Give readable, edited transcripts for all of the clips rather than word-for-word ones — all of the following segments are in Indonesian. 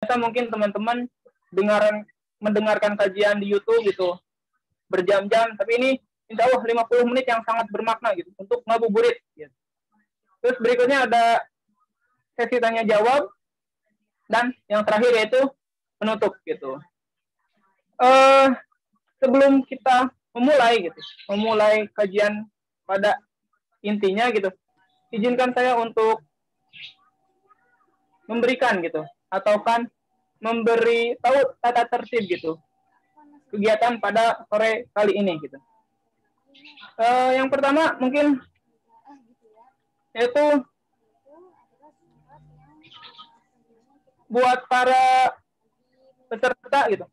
mungkin teman-teman mendengarkan kajian di YouTube gitu berjam-jam, tapi ini insya Allah 50 menit yang sangat bermakna gitu untuk ngabuburit gitu. Terus berikutnya ada sesi tanya jawab, dan yang terakhir yaitu penutup gitu. Sebelum kita memulai kajian pada intinya gitu, izinkan saya untuk memberikan gitu, atau kan memberi tahu tata tertib gitu kegiatan pada sore kali ini gitu. Yang pertama mungkin yaitu buat para peserta gitu,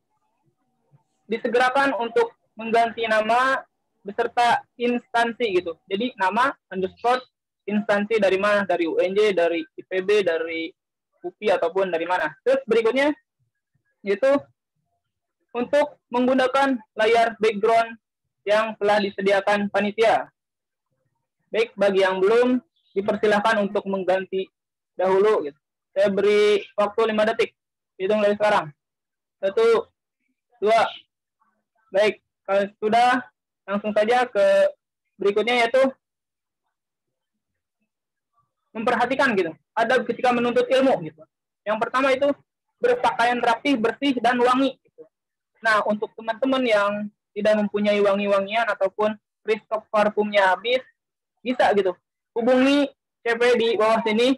disegerakan untuk mengganti nama beserta instansi gitu. Jadi nama underscore instansi dari mana, dari UNJ, dari IPB, dari UPI ataupun dari mana. Terus berikutnya yaitu untuk menggunakan layar background yang telah disediakan panitia. Baik, bagi yang belum, dipersilahkan untuk mengganti dahulu gitu. Saya beri waktu 5 detik. Hitung dari sekarang. 1, 2. Baik, kalau sudah, langsung saja ke berikutnya, yaitu memperhatikan gitu adab ketika menuntut ilmu gitu. Yang pertama itu berpakaian rapi, bersih, dan wangi gitu. Nah, untuk teman-teman yang tidak mempunyai wangi-wangian ataupun restock parfumnya habis, bisa gitu hubungi CP di bawah sini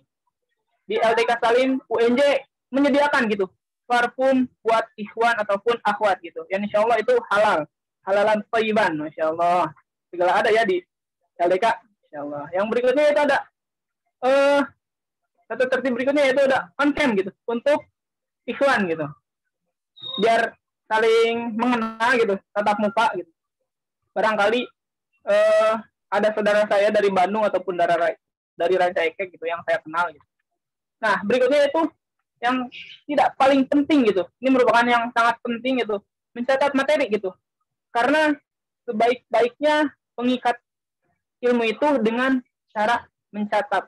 di LDK Salim UNJ, menyediakan gitu parfum buat ikhwan ataupun akhwat gitu. Yang insya Allah itu halalan thayyiban, masya Allah. Segala ada ya di LDK, insya Allah. Yang berikutnya itu ada satu tertib berikutnya, yaitu ada on cam gitu untuk ikhwan gitu, biar saling mengenal gitu, tatap muka gitu. Barangkali ada saudara saya dari Bandung ataupun dari Ranca Ekek gitu yang saya kenal gitu. Nah, berikutnya itu yang tidak paling penting gitu. Ini merupakan yang sangat penting gitu, mencatat materi gitu. Karena sebaik-baiknya pengikat ilmu itu dengan cara mencatat.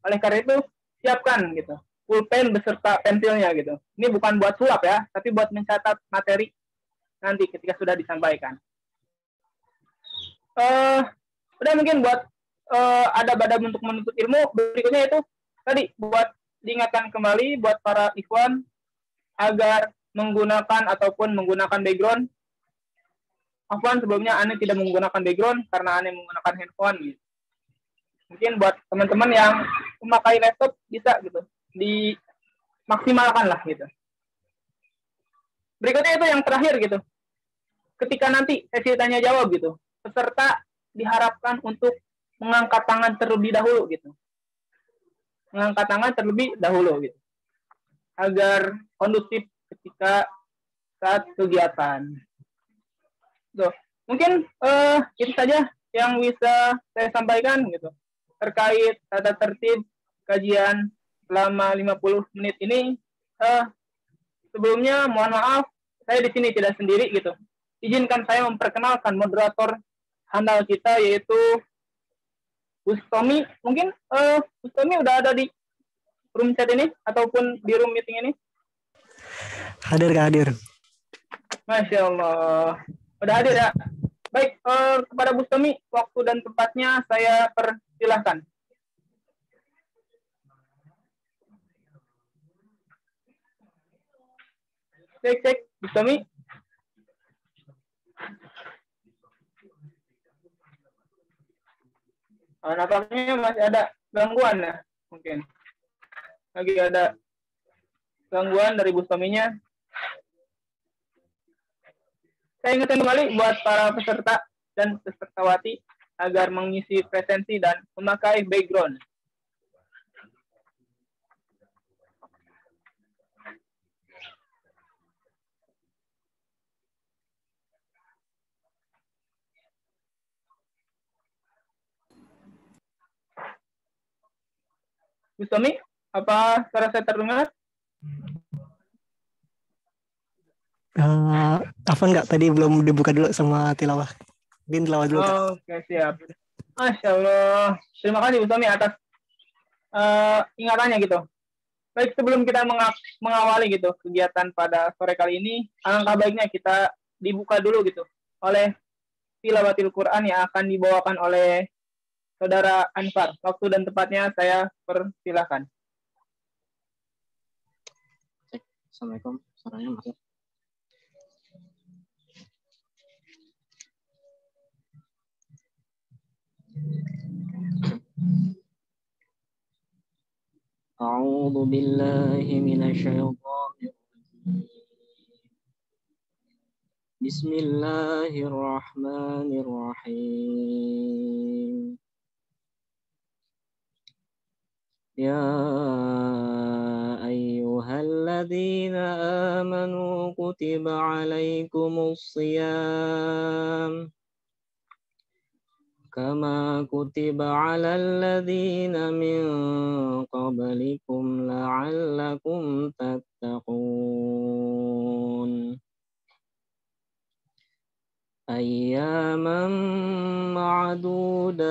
Oleh karena itu, siapkan gitu pulpen beserta pensilnya gitu. Ini bukan buat sulap ya, tapi buat mencatat materi nanti ketika sudah disampaikan. Udah mungkin buat adab-adab untuk menuntut ilmu. Berikutnya itu tadi buat diingatkan kembali buat para ikhwan agar menggunakan background. Afwan, sebelumnya Ane tidak menggunakan background karena Ane menggunakan handphone gitu. Mungkin buat teman-teman yang memakai laptop bisa gitu dimaksimalkan lah gitu. Berikutnya itu yang terakhir gitu. Ketika nanti sesi tanya jawab gitu, peserta diharapkan untuk mengangkat tangan terlebih dahulu gitu. Mengangkat tangan terlebih dahulu gitu. Agar kondusif ketika saat kegiatan. Tuh. Mungkin itu saja yang bisa saya sampaikan gitu terkait tata tertib kajian selama 50 menit ini. Sebelumnya mohon maaf, saya di sini tidak sendiri gitu. Izinkan saya memperkenalkan moderator handal kita, yaitu Gus Tommy. Mungkin Gus Tommy udah ada di room chat ini ataupun di room meeting ini? Hadir. Masya Allah. Udah hadir ya? Baik, kepada Gus Tommy, waktu dan tempatnya saya persilahkan. Cek, Gus Tommy. Nampaknya masih ada gangguan ya, mungkin. Lagi ada gangguan dari Gus Tommy-nya. Saya ingatkan kembali buat para peserta dan pesertawati agar mengisi presensi dan memakai background. Gus Tommy, apa suara saya terdengar? Afwan nggak, tadi belum dibuka dulu sama tilawah. Mungkin tilawah dulu. Oke, siap. Masya Allah. Terima kasih Gus Tommy atas ingatannya gitu. Baik, sebelum kita mengawali gitu kegiatan pada sore kali ini, alangkah baiknya kita dibuka dulu gitu oleh tilawatil Quran yang akan dibawakan oleh Saudara Anfar. Waktu dan tempatnya saya persilahkan. Assalamualaikum, suaranya masuk. A'udzu billahi minasyaitonir rajim. Bismillahirrahmanirrahim. Ya ayyuhalladzina amanu kutiba alaikumus shiyam kama kutiba alal ladzina min qablikum la'allakum tattaqun. Ayyaman ma'dudat.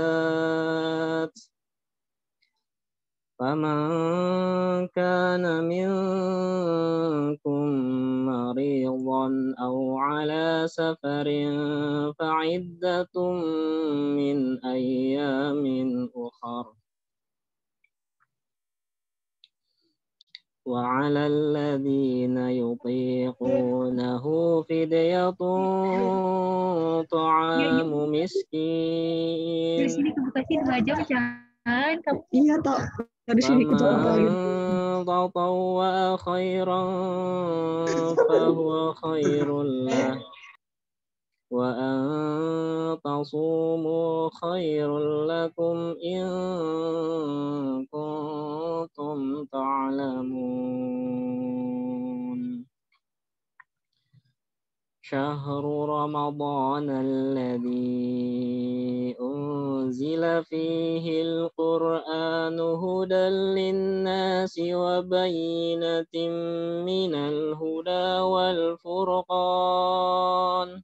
Faman kana minkum maridan aw ala safarin fa'iddatun min ayyamin ukhar. Wa 'alal ladzina yutiqunahu fidyatun ta'amu miskin. Di sini ke Bekasi 2 jam jangan kamu. Iya toh. Dari sini ke Jakarta gitu. Tatawwa khairan fahuwa khairul lah. Wa an tasumu khairul lakum in kuntum ta'lamun. Syahru Ramadan alladzi unzila fihi al-Qur'anu hudan lin-nasi wa bayyinatin minal huda wal furqan.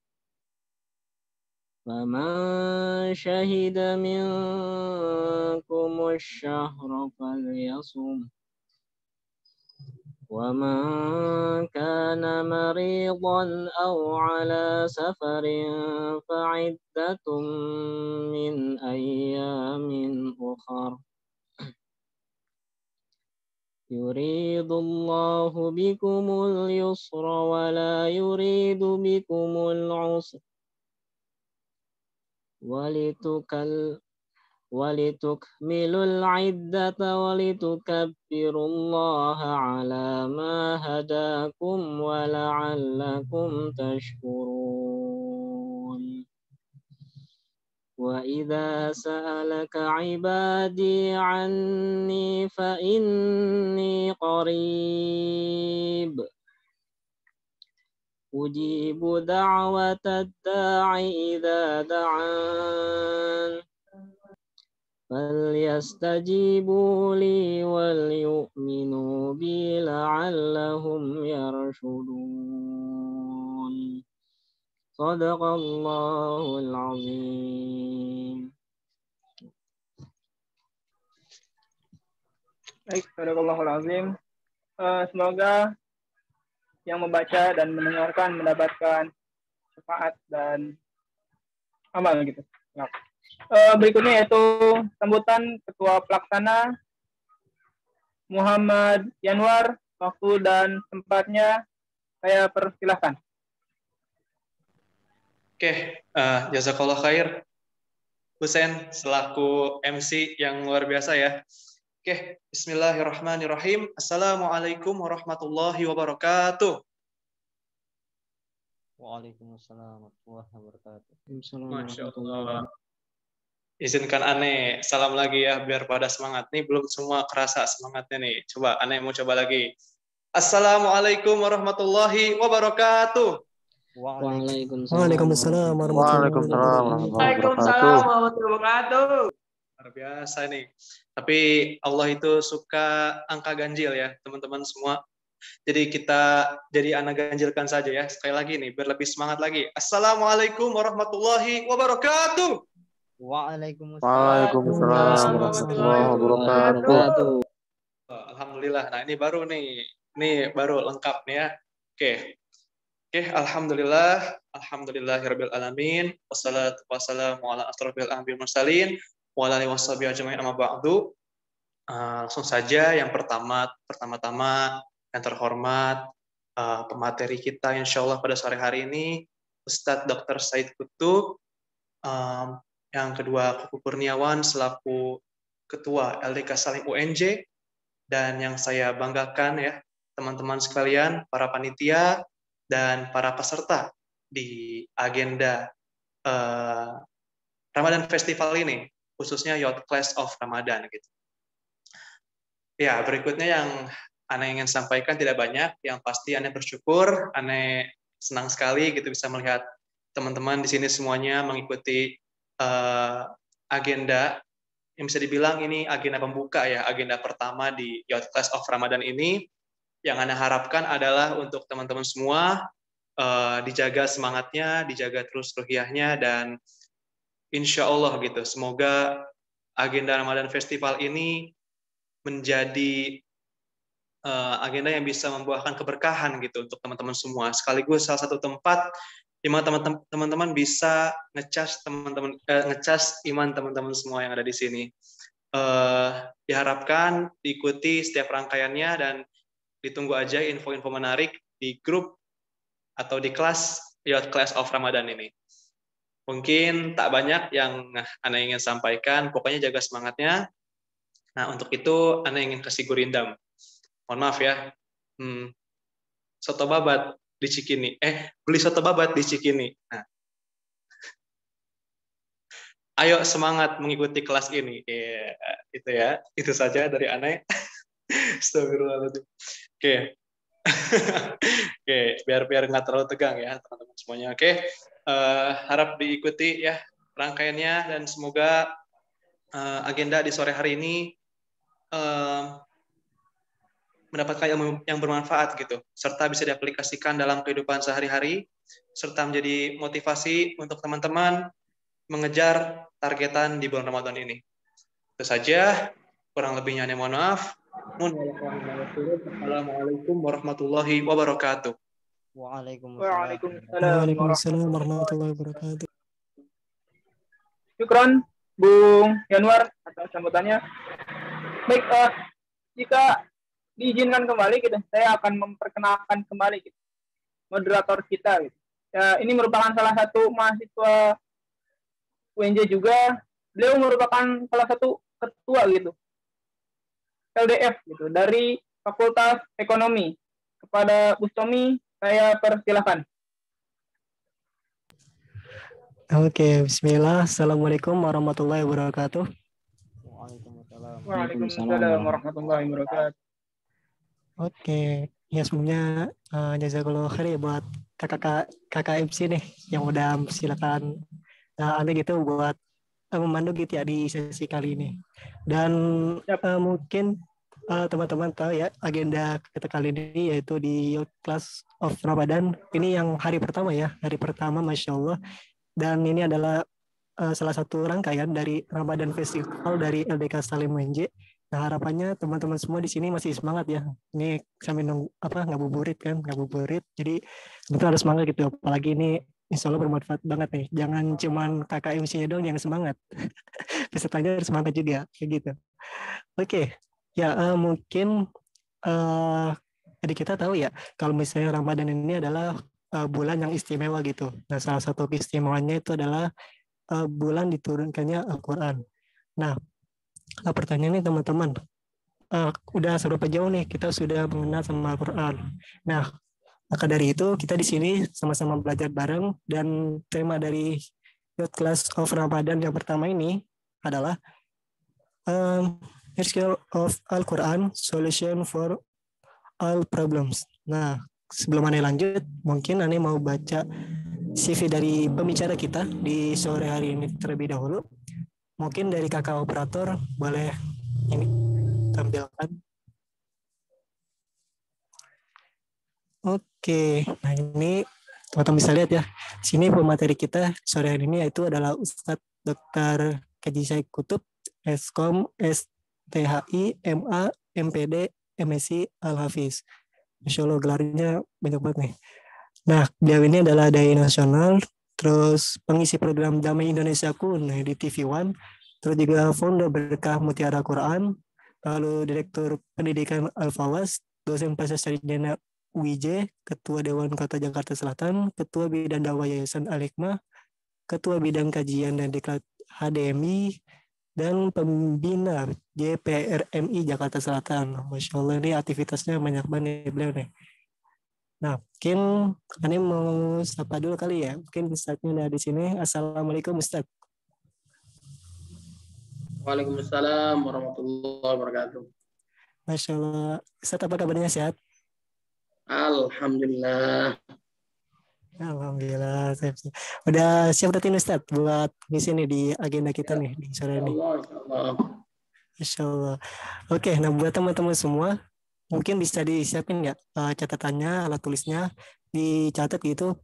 Faman syahida minkum asy-syahra falyasum. وَمَنْ كَانَ مَرِيضًا أَوْ عَلَى سَفَرٍ فَعِدَّةٌ مِنْ أَيَّامٍ أُخَرَ يُرِيدُ اللَّهُ بِكُمُ الْيُسْرَ وَلَا يُرِيدُ بِكُمُ الْعُسْرَ وَلِتُكْمِلُوا الْعِدَّةَ وَلِتُكَبِّرُوا اللَّهَ عَلَى مَا هَدَاكُمْ وَلَعَلَّكُمْ تَشْكُرُونَ. وَإِذَا سَأَلَكَ عِبَادِي عَنِّي فَإِنِّي قَرِيبٌ أُجِيبُ دَعْوَةَ الدَّاعِ إِذَا دَعَانِ فَلْيَسْتَجِيبُوا لِي وَلْيُؤْمِنُوا بِي لَعَلَّهُمْ يَرْشُدُونَ. صدق الله العظيم. Baik, Sadaqallahul Azim. Semoga yang membaca dan mendengarkan mendapatkan syafaat dan amal gitu. Ya. Berikutnya yaitu sambutan Ketua Pelaksana Muhammad Yanwar. Waktu dan tempatnya saya persilahkan. Oke, jazakallah khair Husain selaku MC yang luar biasa ya. Oke, bismillahirrahmanirrahim. Assalamualaikum warahmatullahi wabarakatuh. Waalaikumsalam warahmatullahi wabarakatuh. Masya Allah. Izinkan Ane salam lagi ya biar pada semangat. Nih belum semua kerasa semangatnya nih. Coba Ane mau coba lagi. Assalamualaikum warahmatullahi wabarakatuh. Waalaikumsalam warahmatullahi wabarakatuh. Luar biasa nih. Tapi Allah itu suka angka ganjil ya teman-teman semua. Jadi kita jadi anak ganjilkan saja ya. Sekali lagi nih biar lebih semangat lagi. Assalamualaikum warahmatullahi wabarakatuh. Waalaikumsalam warahmatullahi wabarakatuh. Alhamdulillah. Nah, ini baru nih. Ini baru lengkap nih ya. Oke, alhamdulillahirabbil alamin. Wassalatu wassalamu ala asrofil anbiya'i wal mursalin wa ala alihi washabihi ajmain amma ba'du. Langsung saja yang pertama-tama yang terhormat pemateri kita insyaallah pada sore hari ini Ustadz Dr. Said Kutub, yang kedua Kuku Kurniawan selaku Ketua LDK Salim UNJ, dan yang saya banggakan ya teman-teman sekalian, para panitia dan para peserta di agenda Ramadan Festival ini, khususnya Youth Class of Ramadan gitu. Ya, berikutnya yang Ane ingin sampaikan tidak banyak, yang pasti Ane bersyukur, Ane senang sekali gitu bisa melihat teman-teman di sini semuanya mengikuti agenda yang bisa dibilang ini agenda pembuka ya, agenda pertama di Youth Class of Ramadan ini. Yang Ane harapkan adalah untuk teman-teman semua dijaga semangatnya, dijaga terus ruhiyahnya, dan insya Allah gitu, semoga agenda Ramadan Festival ini menjadi agenda yang bisa membuahkan keberkahan gitu untuk teman-teman semua. Sekaligus salah satu tempat di mana teman-teman bisa ngecas iman teman-teman semua yang ada di sini. Diharapkan diikuti setiap rangkaiannya dan ditunggu aja info-info menarik di grup atau di kelas Youth Class of Ramadan ini. Mungkin tak banyak yang Anda ingin sampaikan, pokoknya jaga semangatnya. Nah, untuk itu Anda ingin kasih gurindam. Mohon maaf ya. Soto babat di Cikini. Beli soto babat di Cikini. Nah. Ayo semangat mengikuti kelas ini. Itu ya. Itu saja dari Ane. Astagfirullahaladzim. Oke. Biar nggak terlalu tegang ya teman-teman semuanya. Harap diikuti ya rangkaiannya, dan semoga agenda di sore hari ini mendapatkan ilmu yang bermanfaat gitu, serta bisa diaplikasikan dalam kehidupan sehari-hari, serta menjadi motivasi untuk teman-teman mengejar targetan di bulan Ramadan ini. Itu saja, kurang lebihnya mohon maaf. Assalamualaikum warahmatullahi wabarakatuh. Waalaikumsalam warahmatullahi wabarakatuh. Syukron Bung Yanwar atas sambutannya. Baik, jika diizinkan kembali gitu, saya akan memperkenalkan kembali gitu, moderator kita gitu. Ya, ini merupakan salah satu mahasiswa UNJ juga. Beliau merupakan salah satu ketua gitu LDF gitu dari Fakultas Ekonomi. Kepada Bustomi saya persilahkan. Oke, bismillah. Assalamualaikum warahmatullahi wabarakatuh. Waalaikumsalam warahmatullahi wabarakatuh. Oke, ya sebelumnya jazakallahu khair ya buat kakak MC nih yang udah silakan Anda gitu buat memandu gitu ya di sesi kali ini. Dan mungkin teman-teman tahu ya agenda kita kali ini yaitu di Youth Class of Ramadan. Ini yang hari pertama ya, hari pertama Masya Allah. Dan ini adalah salah satu rangkaian dari Ramadan Festival dari LDK Salim UNJ. Nah, harapannya teman-teman semua di sini masih semangat ya. Ini sambil ngabuburit. Jadi betul harus semangat gitu. Apalagi ini insya Allah bermanfaat banget nih. Jangan cuman kakak MC-nya dong yang semangat. Pesertanya harus semangat juga kayak gitu. Oke. Ya mungkin jadi kita tahu ya kalau misalnya Ramadan ini adalah bulan yang istimewa gitu. Nah, salah satu keistimewaannya itu adalah bulan diturunkannya Al-Quran. Nah, pertanyaan nih teman-teman, udah seberapa jauh nih kita sudah mengenal sama Al-Quran? Nah, maka dari itu kita di sini sama-sama belajar bareng, dan tema dari Youth Class of Ramadan yang pertama ini adalah History of Al-Quran, Solution for All Problems. Nah, sebelum Ane lanjut, mungkin Ane mau baca CV dari pembicara kita di sore hari ini terlebih dahulu. Mungkin dari kakak operator boleh ini tampilkan. Oke, nah ini teman-teman bisa lihat ya. Sini pemateri kita sore hari ini yaitu adalah Ustadz Dr. Haji Said Kutub, Eskom, STHI, MA, MPD, MSc Al-Hafiz. Masya Allah gelarnya banyak banget nih. Nah, beliau ini adalah dai nasional, terus pengisi program Damai Indonesiaku di TV One, terus juga founder Berkah Mutiara Quran, lalu Direktur Pendidikan Al-Fawas, dosen bahasa sarjana UIJ, Ketua Dewan Kota Jakarta Selatan, Ketua Bidang Dakwah Yayasan Al-Hikmah, Ketua Bidang Kajian dan Diklat HDMI, dan pembina JPRMI Jakarta Selatan. Masya Allah ini aktivitasnya banyak banget beliau nih. Nah, mungkin Ani mau sapa dulu kali ya. Mungkin Ustadznya ada di sini. Assalamualaikum Ustadz. Waalaikumsalam warahmatullahi wabarakatuh. Masya Allah. Ustadz apa kabarnya, sehat? Alhamdulillah. Alhamdulillah. Udah siap berarti Ustadz buat ngisi nih di agenda kita nih di sore ini. Insyaallah. Masya Allah. Oke, nah buat teman-teman semua, mungkin bisa disiapin ya catatannya, alat tulisnya, dicatat gitu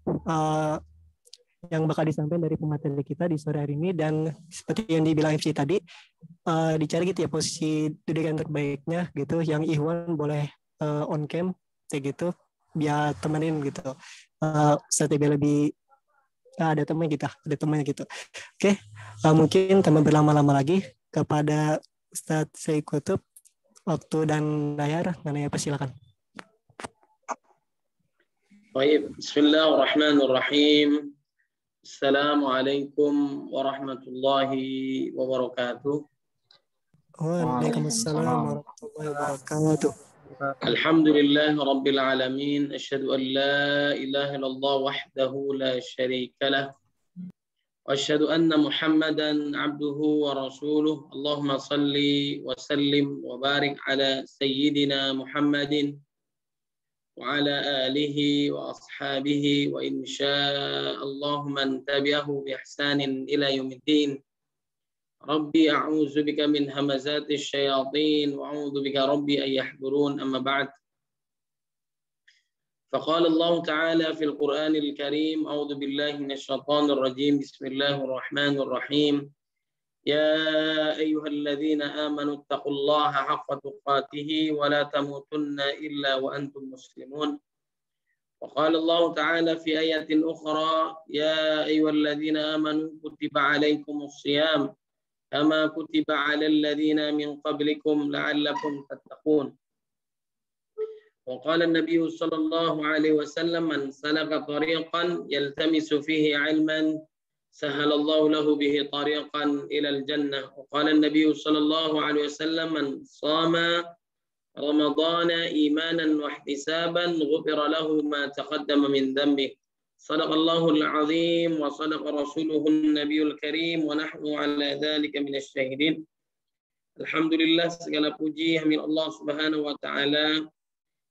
yang bakal disampaikan dari pemateri kita di sore hari ini. Dan seperti yang dibilang FC tadi, dicari gitu ya posisi duduk yang terbaiknya gitu. Yang Ikhwan boleh on cam kayak gitu, biar temenin gitu. Strategi lebih ada temannya gitu. Oke, mungkin tanpa berlama-lama lagi kepada Ustadz Syekh Qutub, waktu dan layar, mana ya, silakan. Baik, bismillahirrahmanirrahim. Assalamualaikum warahmatullahi wabarakatuh. Waalaikumsalam warahmatullahi wabarakatuh. Alhamdulillah rabbil alamin, asyhadu an la ilaha illallah wahdahu la syarika lah. وأشهد أن محمدا عبده ورسوله اللهم صل وسلم وبارك على سيدنا محمد وعلى آله وأصحابه وإن شاء الله من تبعه بإحسان إلى يوم الدين ربي أعوذ بك من همزات الشياطين وأعوذ بك ربي أن يحضرون أما بعد فقال الله تعالى في القرآن الكريم أعوذ بالله من الشيطان الرجيم بسم الله الرحمن الرحيم يا أيها الذين آمنوا اتقوا الله حق تقاته ولا تموتن إلا وأنتم مسلمون وقال الله تعالى في آية أخرى يا أيها الذين آمنوا كتب عليكم الصيام كما كتب على الذين من قبلكم لعلكم تتقون وقال النبي صلى الله عليه وسلم من سلك طريقا يلتمس فيه علما سهل الله له به طريقا إلى الجنة وقال النبي صلى الله عليه وسلم من صام رمضان إيمانا واحتسابا غفر له ما تقدم من ذنبه صدق الله العظيم وصدق رسوله النبي الكريم ونحن على ذلك من الشاهدين. Alhamdulillah, segala puji hanya Allah Subhanahu wa taala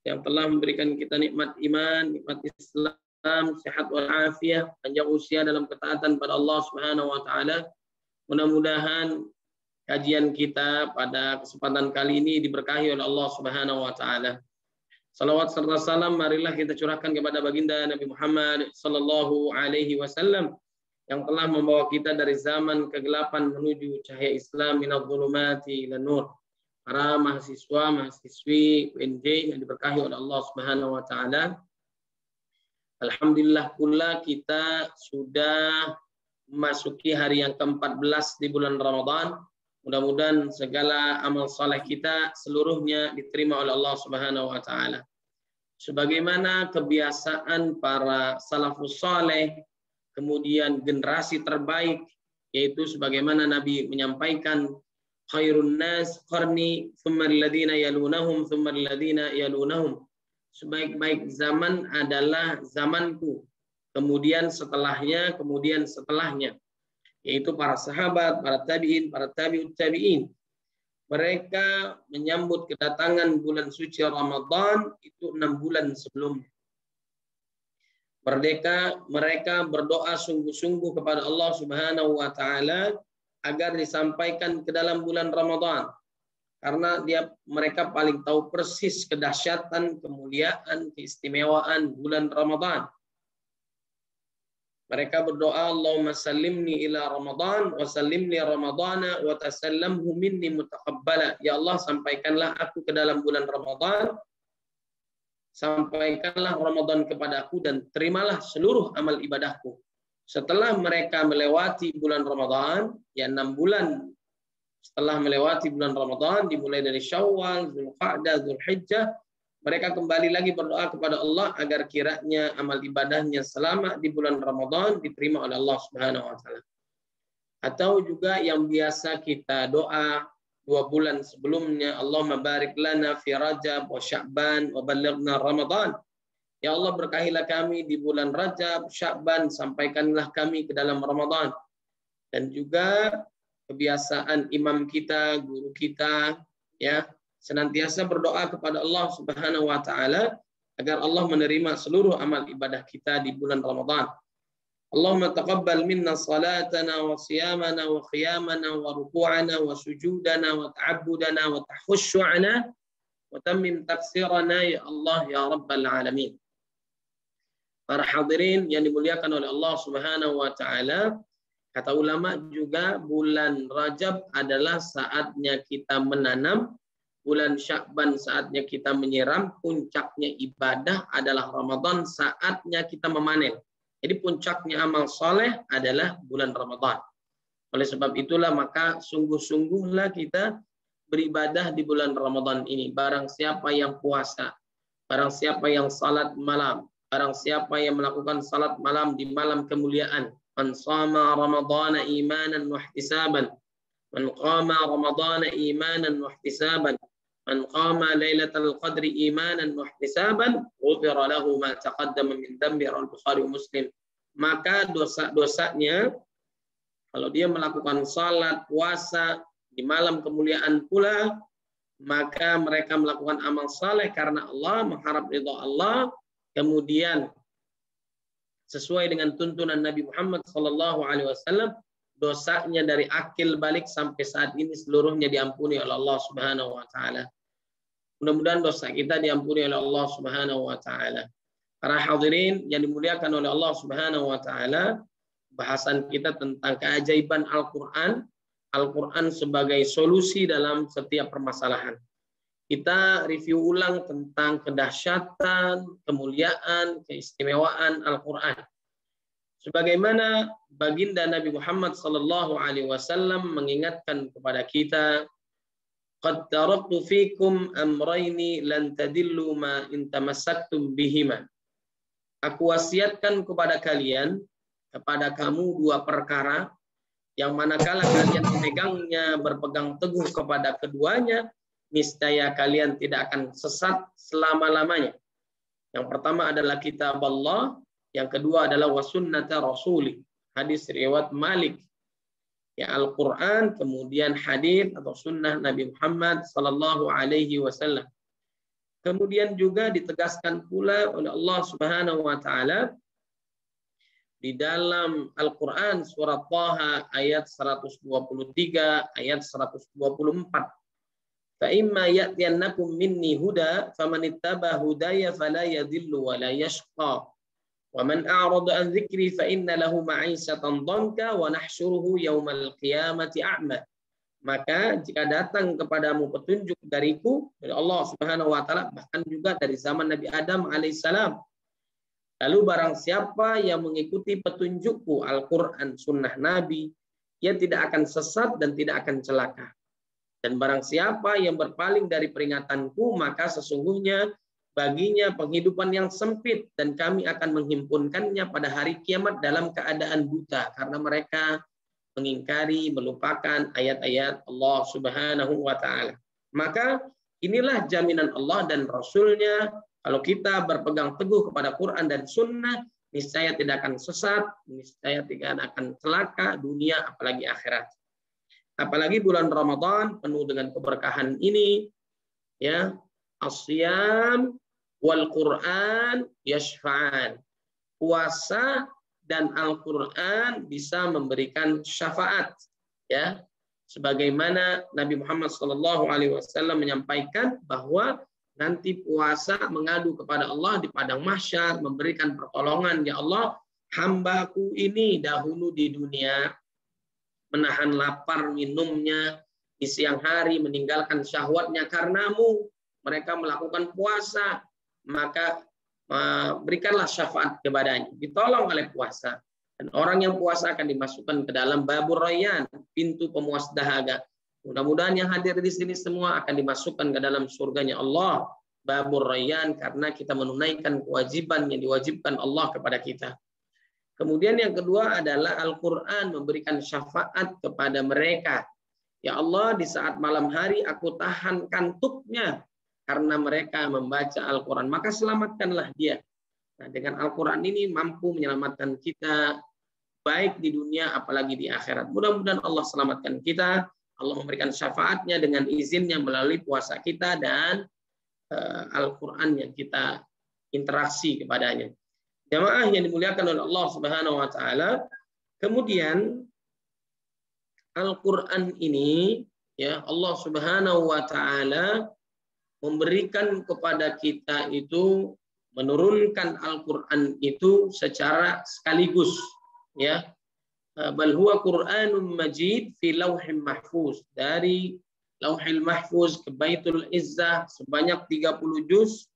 yang telah memberikan kita nikmat iman, nikmat Islam, sehat walafiat, panjang usia dalam ketaatan pada Allah Subhanahu wa taala. Mudah-mudahan kajian kita pada kesempatan kali ini diberkahi oleh Allah Subhanahu wa taala. Salawat serta salam marilah kita curahkan kepada baginda Nabi Muhammad sallallahu alaihi wasallam yang telah membawa kita dari zaman kegelapan menuju cahaya Islam minadh dhulumati ilan nur. Para mahasiswa, mahasiswi UNJ yang diberkahi oleh Allah Subhanahu wa taala. Alhamdulillah pula kita sudah memasuki hari yang ke-14 di bulan Ramadan. Mudah-mudahan segala amal saleh kita seluruhnya diterima oleh Allah Subhanahu wa taala. Sebagaimana kebiasaan para salafus saleh, kemudian generasi terbaik, yaitu sebagaimana Nabi menyampaikan khairun nas qarni thumma alladhina yalunahum thumma alladhina yalunahum. Sebaik-baik zaman adalah zamanku, kemudian setelahnya, yaitu para sahabat, para tabi'in, para tabi'ut tabi'in. Mereka menyambut kedatangan bulan suci Ramadan itu 6 bulan sebelumnya. Mereka berdoa sungguh-sungguh kepada Allah Subhanahu wa taala agar disampaikan ke dalam bulan Ramadan. Karena mereka paling tahu persis kedahsyatan, kemuliaan, keistimewaan bulan Ramadan. Mereka berdoa, Allahumma sallimni ila Ramadan wa sallimni Ramadana wa tasallamhu minni mutaqabbala. Ya Allah, sampaikanlah aku ke dalam bulan Ramadan, sampaikanlah Ramadan kepadaku dan terimalah seluruh amal ibadahku. Setelah mereka melewati bulan Ramadan, ya 6 bulan setelah melewati bulan Ramadan, dimulai dari Syawal, Zulqa'dah, Zulhijjah, mereka kembali lagi berdoa kepada Allah agar kiranya amal ibadahnya selama di bulan Ramadan diterima oleh Allah Subhanahu wa taala. Atau juga yang biasa kita doa 2 bulan sebelumnya, Allahumma barik lana fi Rajab wa Sya'ban wa ballighna Ramadan. Ya Allah, berkahilah kami di bulan Rajab, Sya'ban, sampaikanlah kami ke dalam Ramadan. Dan juga kebiasaan imam kita, guru kita, ya, senantiasa berdoa kepada Allah Subhanahu wa taala agar Allah menerima seluruh amal ibadah kita di bulan Ramadan. Allahumma taqabbal minna salatana wa siyamana wa qiyamana wa ruku'ana wa sujudana wa ta'abbudana wa tahushu'ana wa tammim taqsirana ya Allah ya rabbal alamin. Para hadirin yang dimuliakan oleh Allah Subhanahu wa taala, kata ulama juga bulan Rajab adalah saatnya kita menanam, bulan Sya'ban saatnya kita menyiram, puncaknya ibadah adalah Ramadan saatnya kita memanen. Jadi puncaknya amal soleh adalah bulan Ramadan. Oleh sebab itulah maka sungguh-sungguhlah kita beribadah di bulan Ramadan ini. Barang siapa yang puasa, barang siapa yang salat malam, barang siapa yang melakukan salat malam di malam kemuliaan, man shama ramadhana imanan wa ihtisaban, man qama ramadhana imanan wa ihtisaban, man qama lailatul qadri imanan wa ihtisaban, ghufira lahu ma taqaddama min dhanbi, al-Bukhari Muslim. Maka dosa-dosanya, kalau dia melakukan salat, puasa di malam kemuliaan pula, maka mereka melakukan amal saleh karena Allah, mengharap ridha Allah, kemudian sesuai dengan tuntunan Nabi Muhammad SAW, dosanya dari akil balik sampai saat ini seluruhnya diampuni oleh Allah Subhanahu wa taala. Mudah-mudahan dosa kita diampuni oleh Allah Subhanahu wa taala. Para hadirin yang dimuliakan oleh Allah Subhanahu wa taala, bahasan kita tentang keajaiban Al-Qur'an, Al-Qur'an sebagai solusi dalam setiap permasalahan. Kita review ulang tentang kedahsyatan, kemuliaan, keistimewaan Al-Qur'an. Sebagaimana baginda Nabi Muhammad SAW mengingatkan kepada kita, qad taraktu fikum amrayni lan tadillu ma in tamassaktum bihima. Aku wasiatkan kepada kalian, kepada kamu 2 perkara yang manakala kalian memegangnya, berpegang teguh kepada keduanya, niscaya kalian tidak akan sesat selama-lamanya. Yang pertama adalah kitab Allah, yang kedua adalah wasunnata rasuli, hadis riwayat Malik. Ya, Al-Quran, kemudian hadis atau sunnah Nabi Muhammad sallallahu alaihi wasallam. Kemudian juga ditegaskan pula oleh Allah Subhanahu wa taala di dalam Al-Quran surat Taha ayat 123, ayat 124. Fa imma ya'tiyannakum minni huda famanittaba hudaya fala yadhillu wa la yashqa. Wa man a'rada an dzikri fa inna lahu ma'isatan dhanka wa nahsyuruhu yaumal qiyamati a'ma. Maka jika datang kepadamu petunjuk dariku, dari Allah Subhanahu wa taala, bahkan juga dari zaman Nabi Adam alaihissalam, lalu barang siapa yang mengikuti petunjukku, Al-Quran, sunnah Nabi, ia tidak akan sesat dan tidak akan celaka. Dan barang siapa yang berpaling dari peringatanku, maka sesungguhnya baginya penghidupan yang sempit, dan kami akan menghimpunkannya pada hari kiamat dalam keadaan buta, karena mereka mengingkari, melupakan ayat-ayat Allah Subhanahu wa taala. Maka inilah jaminan Allah dan Rasulnya, kalau kita berpegang teguh kepada Quran dan Sunnah, niscaya tidak akan sesat, niscaya tidak akan celaka dunia apalagi akhirat. Apalagi bulan Ramadan penuh dengan keberkahan ini, ya, as-siyam wal Quran yashfa'an. Puasa dan Al-Quran bisa memberikan syafaat, ya, sebagaimana Nabi Muhammad SAW menyampaikan bahwa nanti puasa mengadu kepada Allah di padang mahsyar, memberikan pertolongan, ya Allah, hambaku ini dahulu di dunia menahan lapar minumnya, di siang hari meninggalkan syahwatnya karenamu. Mereka melakukan puasa, maka berikanlah syafaat kepadanya, ditolong oleh puasa. Dan orang yang puasa akan dimasukkan ke dalam babur rayyan, pintu pemuas dahaga. Mudah-mudahan yang hadir di sini semua akan dimasukkan ke dalam surganya Allah, babur rayyan, karena kita menunaikan kewajiban yang diwajibkan Allah kepada kita. Kemudian yang kedua adalah Al-Quran memberikan syafaat kepada mereka. Ya Allah, di saat malam hari aku tahan kantuknya karena mereka membaca Al-Quran, maka selamatkanlah dia. Nah, dengan Al-Quran ini mampu menyelamatkan kita baik di dunia apalagi di akhirat. Mudah-mudahan Allah selamatkan kita. Allah memberikan syafaatnya dengan izinnya melalui puasa kita dan Al-Quran yang kita interaksi kepadanya. Jamaah yang dimuliakan oleh Allah Subhanahu wa taala. Kemudian Al-Quran ini, ya, Allah Subhanahu wa taala memberikan kepada kita itu, menurunkan Al-Quran itu secara sekaligus, ya. Bal huwa Qur'anun Majid fi Lauhil Mahfuz, dari Lauhil Mahfuz ke Baitul Izzah sebanyak 30 juz.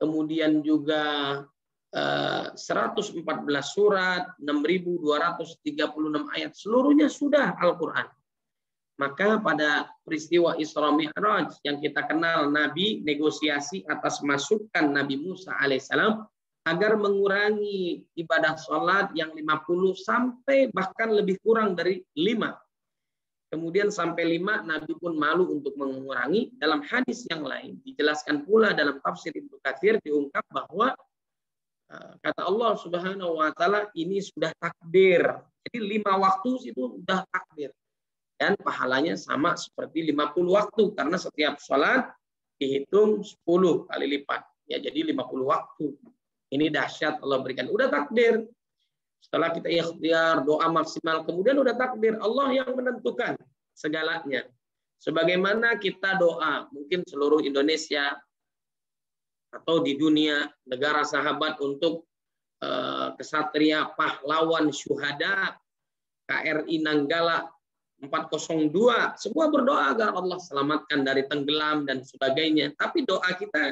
Kemudian juga 114 surat, 6.236 ayat, seluruhnya sudah Al-Quran. Maka pada peristiwa Isra Mi'raj yang kita kenal, Nabi negosiasi atas masukan Nabi Musa alaihissalam agar mengurangi ibadah sholat yang 50 sampai bahkan lebih kurang dari 5. Kemudian sampai 5 Nabi pun malu untuk mengurangi. Dalam hadis yang lain dijelaskan pula dalam tafsir Ibnu Katsir, diungkap bahwa kata Allah Subhanahu wa taala ini sudah takdir. Jadi 5 waktu itu sudah takdir. Dan pahalanya sama seperti 50 waktu karena setiap sholat dihitung 10 kali lipat. Ya, jadi 50 waktu. Ini dahsyat Allah berikan. Udah takdir. Setelah kita ikhtiar, doa maksimal, kemudian udah takdir. Allah yang menentukan segalanya. Sebagaimana kita doa, mungkin seluruh Indonesia atau di dunia, negara sahabat untuk kesatria, pahlawan, syuhada, KRI Nanggala 402, semua berdoa agar Allah selamatkan dari tenggelam dan sebagainya. Tapi doa kita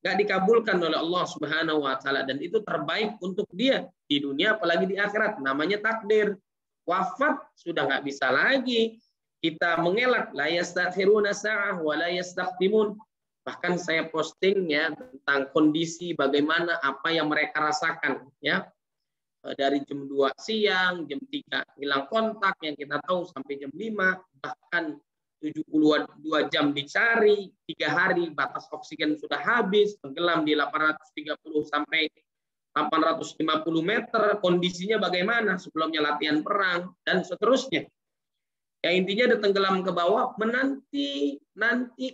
nggak dikabulkan oleh Allah Subhanahu wa taala, dan itu terbaik untuk dia di dunia apalagi di akhirat. Namanya takdir. Wafat sudah nggak bisa lagi kita mengelak, la yastakhiruna sa'ah wa la yastaqdimun. Bahkan saya posting ya tentang kondisi bagaimana apa yang mereka rasakan, ya. Dari jam 2 siang, jam 3 hilang kontak yang kita tahu sampai jam 5, bahkan 72 jam dicari, 3 hari batas oksigen sudah habis, tenggelam di 830 sampai 850 meter, kondisinya bagaimana, sebelumnya latihan perang, dan seterusnya. Ya, intinya ada tenggelam ke bawah, menanti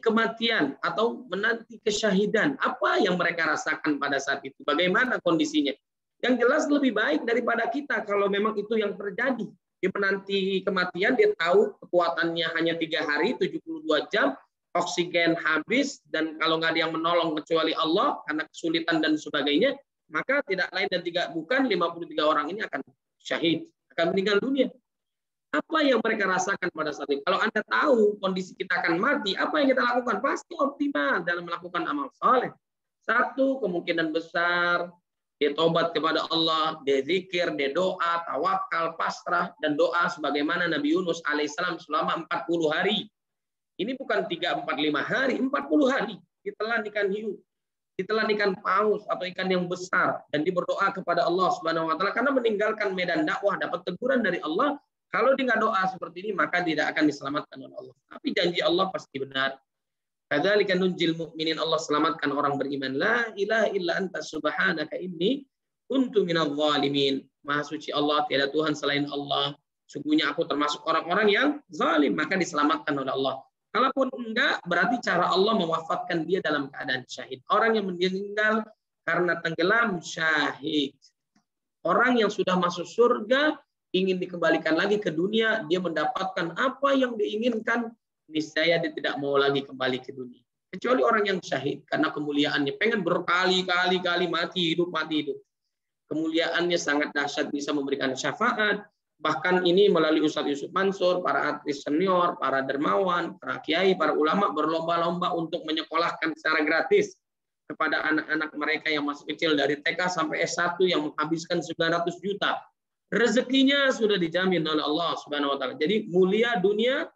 kematian atau menanti kesyahidan. Apa yang mereka rasakan pada saat itu? Bagaimana kondisinya? Yang jelas lebih baik daripada kita kalau memang itu yang terjadi. Dia menanti kematian, dia tahu kekuatannya hanya 3 hari, 72 jam, oksigen habis, dan kalau nggak ada yang menolong kecuali Allah karena kesulitan dan sebagainya, maka tidak lain dan bukan 53 orang ini akan syahid, akan meninggal dunia. Apa yang mereka rasakan pada saat itu? Kalau Anda tahu kondisi kita akan mati, apa yang kita lakukan? Pasti optimal dalam melakukan amal soleh. 1, kemungkinan besar dia tobat kepada Allah, dia zikir, dia doa, tawakal, pasrah, dan doa sebagaimana Nabi Yunus alaihissalam selama 40 hari. Ini bukan 3, 4, 5 hari, 40 hari. Ditelan ikan hiu, ditelan ikan paus atau ikan yang besar, dan dia berdoa kepada Allah Subhanahu wa taala karena meninggalkan medan dakwah, dapat teguran dari Allah. Kalau dia nggak doa seperti ini, maka tidak akan diselamatkan oleh Allah. Tapi janji Allah pasti benar. Kadzalika nunjil mu'minin, Allah selamatkan orang beriman. La ilaha illa anta subhanaka inni kuntu minadh dhalimin. Maha suci Allah, tiada Tuhan selain Allah. Sungguhnya aku termasuk orang-orang yang zalim, maka diselamatkan oleh Allah. Kalaupun enggak, berarti cara Allah mewafatkan dia dalam keadaan syahid. Orang yang meninggal karena tenggelam syahid. Orang yang sudah masuk surga ingin dikembalikan lagi ke dunia, dia mendapatkan apa yang diinginkan, niscaya dia tidak mau lagi kembali ke dunia. Kecuali orang yang syahid karena kemuliaannya, pengen berkali-kali mati hidup. kemuliaannya sangat dahsyat, bisa memberikan syafaat. Bahkan ini melalui Ustadz Yusuf Mansur, para artis senior, para dermawan, para kiai, para ulama berlomba-lomba untuk menyekolahkan secara gratis kepada anak-anak mereka yang masih kecil dari TK sampai S1 yang menghabiskan 900 juta. Rezekinya sudah dijamin oleh Allah Subhanahu wa taala. Jadi mulia dunia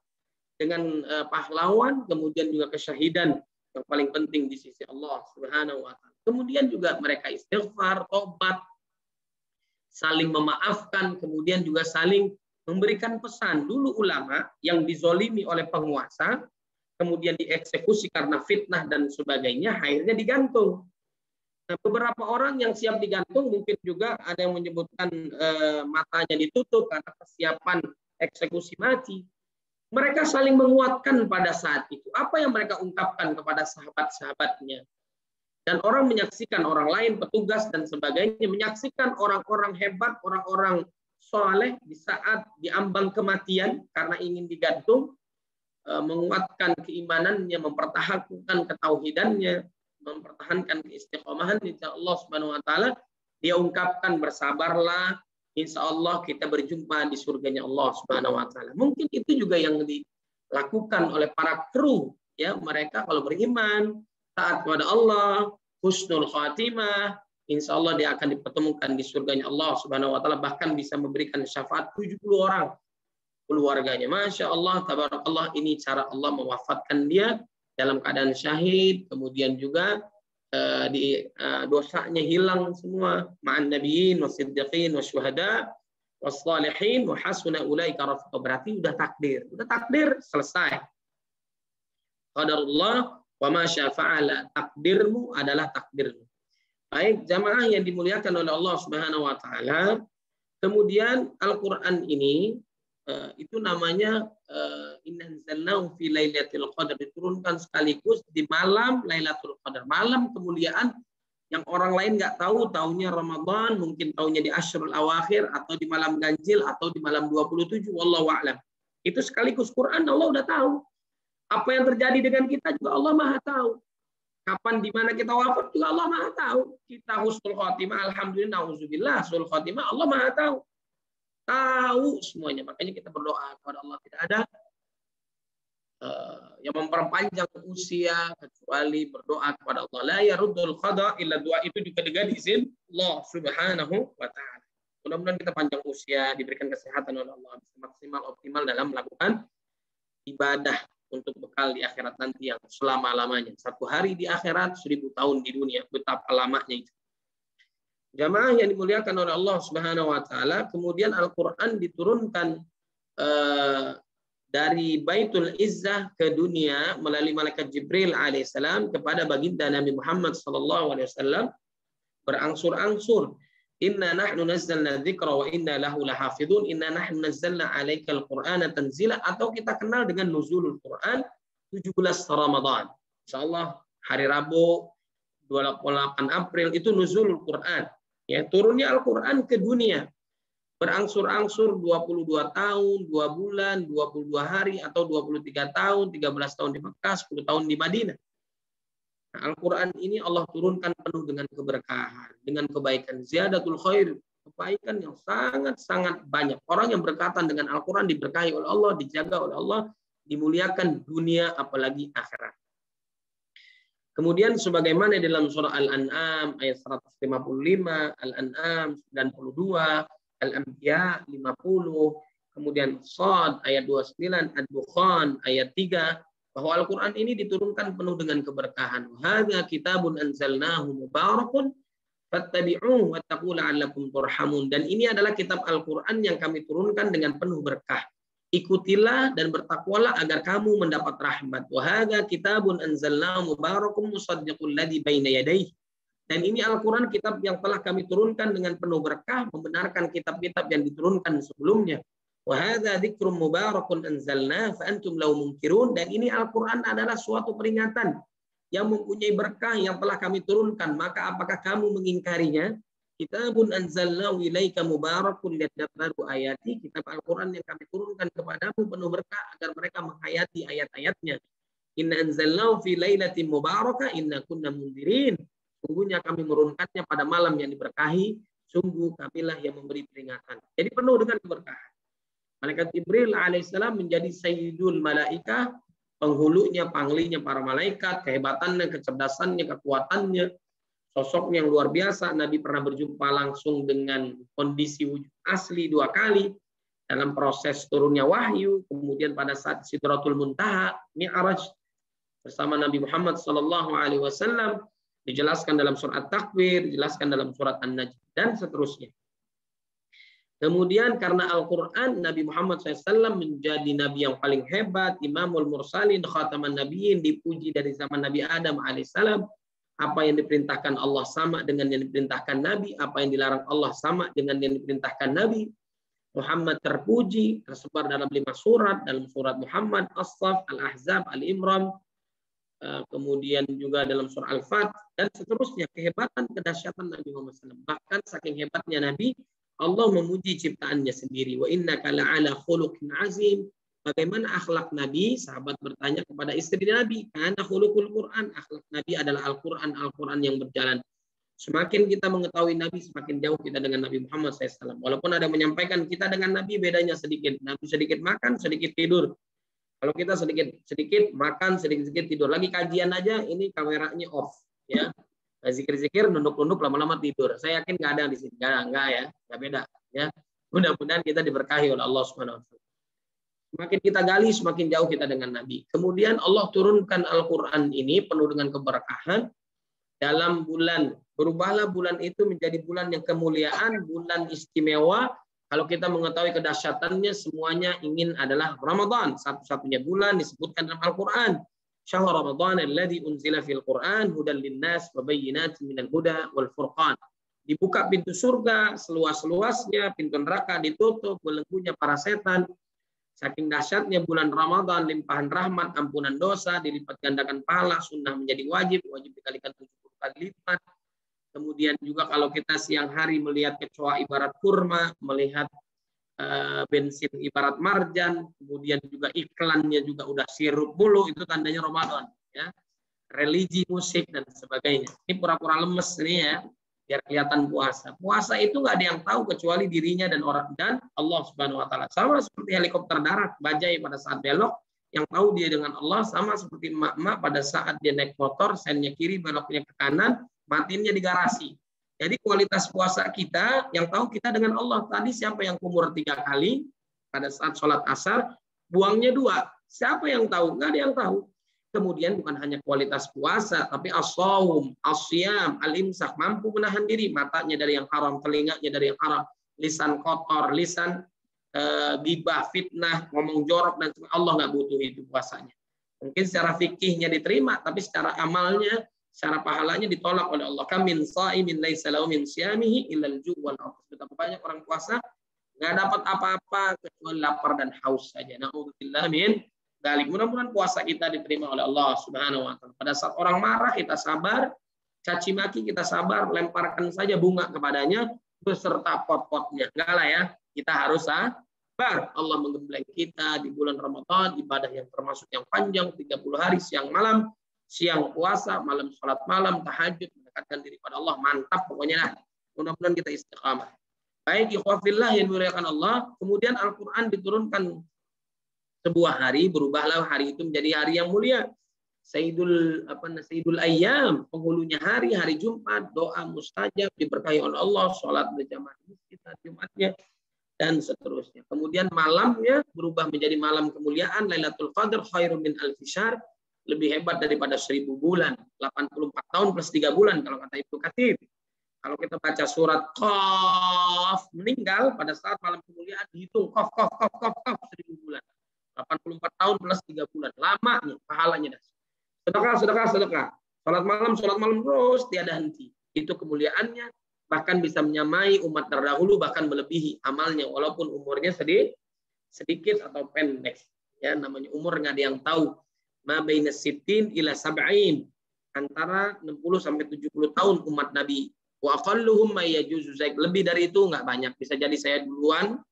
dengan pahlawan, kemudian juga kesyahidan yang paling penting di sisi Allah Subhanahu wa taala. Kemudian juga mereka istighfar, tobat, saling memaafkan, kemudian juga saling memberikan pesan. Dulu ulama yang dizolimi oleh penguasa, kemudian dieksekusi karena fitnah dan sebagainya, akhirnya digantung. Nah, beberapa orang yang siap digantung, mungkin juga ada yang menyebutkan matanya ditutup karena kesiapan eksekusi mati. Mereka saling menguatkan pada saat itu. Apa yang mereka ungkapkan kepada sahabat-sahabatnya? Dan orang menyaksikan orang lain, petugas dan sebagainya, menyaksikan orang-orang hebat, orang-orang soleh di saat diambang kematian karena ingin digantung, menguatkan keimanannya, mempertahankan ketauhidannya, mempertahankan keistiqomahan insya Allah Subhanahu wa taala. Dia ungkapkan, bersabarlah, insya Allah kita berjumpa di surganya Allah Subhanahu wa taala. Mungkin itu juga yang dilakukan oleh para kru, ya, mereka kalau beriman, taat kepada Allah, husnul khatimah, insya Allah dia akan dipertemukan di surganya Allah Subhanahu wa taala, bahkan bisa memberikan syafaat 70 orang keluarganya. Masya Allah, tabarakallah, ini cara Allah mewafatkan dia dalam keadaan syahid, kemudian juga dosanya hilang semua. Ma'an nabiyyin wasiddiqin wasyuhada wassalihin wa hasuna ulaika rafiqa. Berarti udah takdir selesai. Qadarullah wa ma syafa'ala, takdirmu adalah takdirmu. Baik, jamaah yang dimuliakan oleh Allah Subhanahu wa taala. Kemudian Al-Qur'an ini itu namanya inna anzalnahu fi lailatul qadar, diturunkan sekaligus di malam Lailatul Qadar, malam kemuliaan yang orang lain nggak tahu, taunya Ramadan, mungkin taunya di Asyrul Awakhir atau di malam ganjil atau di malam 27, wallahu a'lam. Itu sekaligus Quran Allah udah tahu. Apa yang terjadi dengan kita juga Allah Maha tahu. Kapan di mana kita wafat juga Allah Maha tahu. Kita husnul khotimah, alhamdulillah, nauzubillah, husnul khotimah, Allah Maha tahu. Tahu semuanya. Makanya kita berdoa kepada Allah, tidak ada yang memperpanjang usia kecuali berdoa kepada Allah. La yaruddul qada illa doa, itu juga dengan izin Allah Subhanahu wa taala. Mudah-mudahan kita panjang usia, diberikan kesehatan oleh Allah, bisa maksimal optimal dalam melakukan ibadah untuk bekal di akhirat nanti yang selama-lamanya. 1 hari di akhirat, 1000 tahun di dunia. Betapa lamanya itu. Jamaah yang dimuliakan oleh Allah Subhanahu wa taala, kemudian Al-Qur'an diturunkan dari Baitul Izzah ke dunia melalui malaikat Jibril alaihissalam kepada baginda Nabi Muhammad sallallahu alaihi wasallam berangsur-angsur. Inna nahnu nazzalna dzikra wa inna lahu lahafidun, inna nahnu nazzalna 'alaikal qur'ana tanzila, atau kita kenal dengan nuzulul Quran 17 Ramadan. Insyaallah hari Rabu 28 April itu nuzulul Quran. Ya, turunnya Al-Quran ke dunia. Berangsur-angsur 22 tahun, 2 bulan, 22 hari, atau 23 tahun, 13 tahun di Mekah, 10 tahun di Madinah. Nah, Al-Quran ini Allah turunkan penuh dengan keberkahan, dengan kebaikan. Ziyadatul khair, kebaikan yang sangat-sangat banyak. Orang yang berkaitan dengan Al-Quran diberkahi oleh Allah, dijaga oleh Allah, dimuliakan dunia apalagi akhirat. Kemudian sebagaimana dalam surah Al-An'am ayat 155, Al-An'am 92, Al-Anbiya 50, kemudian Shad ayat 29, Ad-Dukhan ayat 3, bahwa Al-Quran ini diturunkan penuh dengan keberkahan. Hadza kitabun anzalnahu mubarakun fattabi'uhu wattaqu la'allakum turhamun. Dan ini adalah kitab Al-Quran yang kami turunkan dengan penuh berkah. Ikutilah dan bertakwalah agar kamu mendapat rahmat. Wa hadza kitabun anzalnahu mubarakun musaddiqul ladzi baina yadayhi. Dan ini Al-Quran, kitab yang telah kami turunkan dengan penuh berkah, membenarkan kitab-kitab yang diturunkan sebelumnya. Wa hadza dzikrun mubarakun anzalna fa antum lau munkirun. Dan ini Al-Quran adalah suatu peringatan yang mempunyai berkah yang telah kami turunkan, maka apakah kamu mengingkarinya? Kitabun anzalnahu ilaika mubarakun liyadabbaru ayati, kitab Al-Quran yang kami turunkan kepadamu penuh berkah agar mereka menghayati ayat-ayatnya. Inna anzalnahu fi lailatin mubarakah inna kunna mundirin. Sungguhnya kami menurunkannya pada malam yang diberkahi. Sungguh kamilah yang memberi peringatan. Jadi penuh dengan keberkahan. Malaikat Jibril alaihissalam menjadi sayyidul malaikah, penghulunya, panglihnya para malaikat, kehebatannya, kecerdasannya, kekuatannya, sosoknya yang luar biasa. Nabi pernah berjumpa langsung dengan kondisi wujud asli 2 kali dalam proses turunnya wahyu, kemudian pada saat Sidratul Muntaha, Mi'raj bersama Nabi Muhammad SAW, dijelaskan dalam surat Takwir, dijelaskan dalam surat An-Najm, dan seterusnya. Kemudian karena Al-Quran, Nabi Muhammad SAW menjadi Nabi yang paling hebat, Imamul Mursalin, Khataman Nabiyin, dipuji dari zaman Nabi Adam alaihissalam. Apa yang diperintahkan Allah sama dengan yang diperintahkan Nabi, apa yang dilarang Allah sama dengan yang diperintahkan Nabi. Muhammad terpuji, tersebar dalam 5 surat, dalam surat Muhammad, As-Saff, Al-Ahzab, Al-Imran, kemudian juga dalam surah Al-Fat, dan seterusnya. Kehebatan, kedahsyatan Nabi Muhammad SAW. Bahkan saking hebatnya Nabi, Allah memuji ciptaannya sendiri. Wa innaka la'ala khuluqin azim. Bagaimana akhlak Nabi? Sahabat bertanya kepada istri Nabi. Karena khuluqul Quran. Akhlak Nabi adalah Al-Quran. Al-Quran yang berjalan. Semakin kita mengetahui Nabi, semakin jauh kita dengan Nabi Muhammad SAW. Walaupun ada yang menyampaikan kita dengan Nabi bedanya sedikit. Nabi sedikit makan, sedikit tidur. Kalau kita sedikit makan, sedikit tidur. Lagi kajian aja, ini kameranya off. Ya, zikir-zikir, nunduk-nunduk, lama-lama tidur. Saya yakin nggak ada di sini. Nggak ya, nggak beda. Ya, mudah-mudahan kita diberkahi oleh Allah Subhanahu Wa Taala. Semakin kita gali, semakin jauh kita dengan Nabi. Kemudian Allah turunkan Al-Quran ini penuh dengan keberkahan dalam bulan. Berubahlah bulan itu menjadi bulan yang kemuliaan, bulan istimewa. Kalau kita mengetahui kedahsyatannya, semuanya ingin adalah Ramadan. Satu-satunya bulan disebutkan dalam Al-Quran. Syahr Ramadan alladzi unzila fil Quran hudan linnas wa bayyinatin minal huda wal furqan. Dibuka pintu surga seluas-luasnya, pintu neraka ditutup, belenggunya para setan. Saking dahsyatnya bulan Ramadan, limpahan rahmat, ampunan dosa, dilipat gandakan pahala, sunnah menjadi wajib, wajib dikalikan 70 kali lipat. Kemudian juga kalau kita siang hari melihat kecoa ibarat kurma, melihat bensin ibarat marjan, kemudian juga iklannya juga udah sirup mulu, itu tandanya Ramadan. Ya, religi, musik dan sebagainya. Ini pura-pura lemes nih ya, biar kelihatan puasa. Puasa itu nggak ada yang tahu kecuali dirinya dan orang dan Allah Subhanahu Wa Taala. Sama seperti helikopter darat, bajai pada saat belok, yang tahu dia dengan Allah. Sama seperti emak-emak pada saat dia naik motor, sennya kiri, beloknya ke kanan, matinnya di garasi. Jadi kualitas puasa kita, yang tahu kita dengan Allah. Tadi siapa yang kumur 3 kali pada saat sholat asar, buangnya 2. Siapa yang tahu? Nggak ada yang tahu. Kemudian bukan hanya kualitas puasa, tapi as-shaum, as-siyam, al-imsak, mampu menahan diri, matanya dari yang haram, telinganya dari yang haram, lisan kotor, lisan gibah, fitnah, ngomong jorok, dan Allah nggak butuh itu puasanya. Mungkin secara fikihnya diterima, tapi secara amalnya, secara pahalanya ditolak oleh Allah. Kamin sa'imin laisa lahu min siyamihi illal ju' wal 'aths. Betapa banyak orang puasa nggak dapat apa-apa kecuali lapar dan haus saja. Na'udzubillah min dzalik. Mudah-mudahan puasa kita diterima oleh Allah Subhanahu wa taala. Pada saat orang marah kita sabar, caci maki kita sabar, lemparkan saja bunga kepadanya beserta pot-potnya. Enggak lah ya. Kita harus sabar. Allah menggembleng kita di bulan Ramadan, ibadah yang termasuk yang panjang, 30 hari siang malam. Siang puasa, malam sholat malam, tahajud, mendekatkan diri pada Allah. Mantap pokoknya lah. Mudah-mudahan kita istiqamah. Baik, ikhwafillah yang dimuliakan Allah. Kemudian Al-Quran diturunkan sebuah hari, berubahlah hari itu menjadi hari yang mulia. Sayyidul Ayyam, penghulunya hari Jumat, doa mustajab, diberkahi oleh Allah, sholat berjamaah kita Jumatnya, dan seterusnya. Kemudian malamnya berubah menjadi malam kemuliaan, Lailatul Qadar khairum min alfi syahr. Lebih hebat daripada 1000 bulan, 84 tahun plus 3 bulan kalau kata Ibnu Katsir. Kalau kita baca surat Qaf, meninggal pada saat malam kemuliaan dihitung Qaf 1000 bulan. 84 tahun plus 3 bulan. Lama nih pahalanya dah. Sedekah. Salat malam terus tiada henti. Itu kemuliaannya, bahkan bisa menyamai umat terdahulu, bahkan melebihi amalnya walaupun umurnya sedikit atau pendek. Ya, namanya umur nggak ada yang tahu. Ma baina sittin ila sab'in, antara 60 sampai 70 tahun umat Nabi. Wa aqalluhum may yajuzu zaik, lebih dari itu enggak banyak. Bisa jadi saya duluan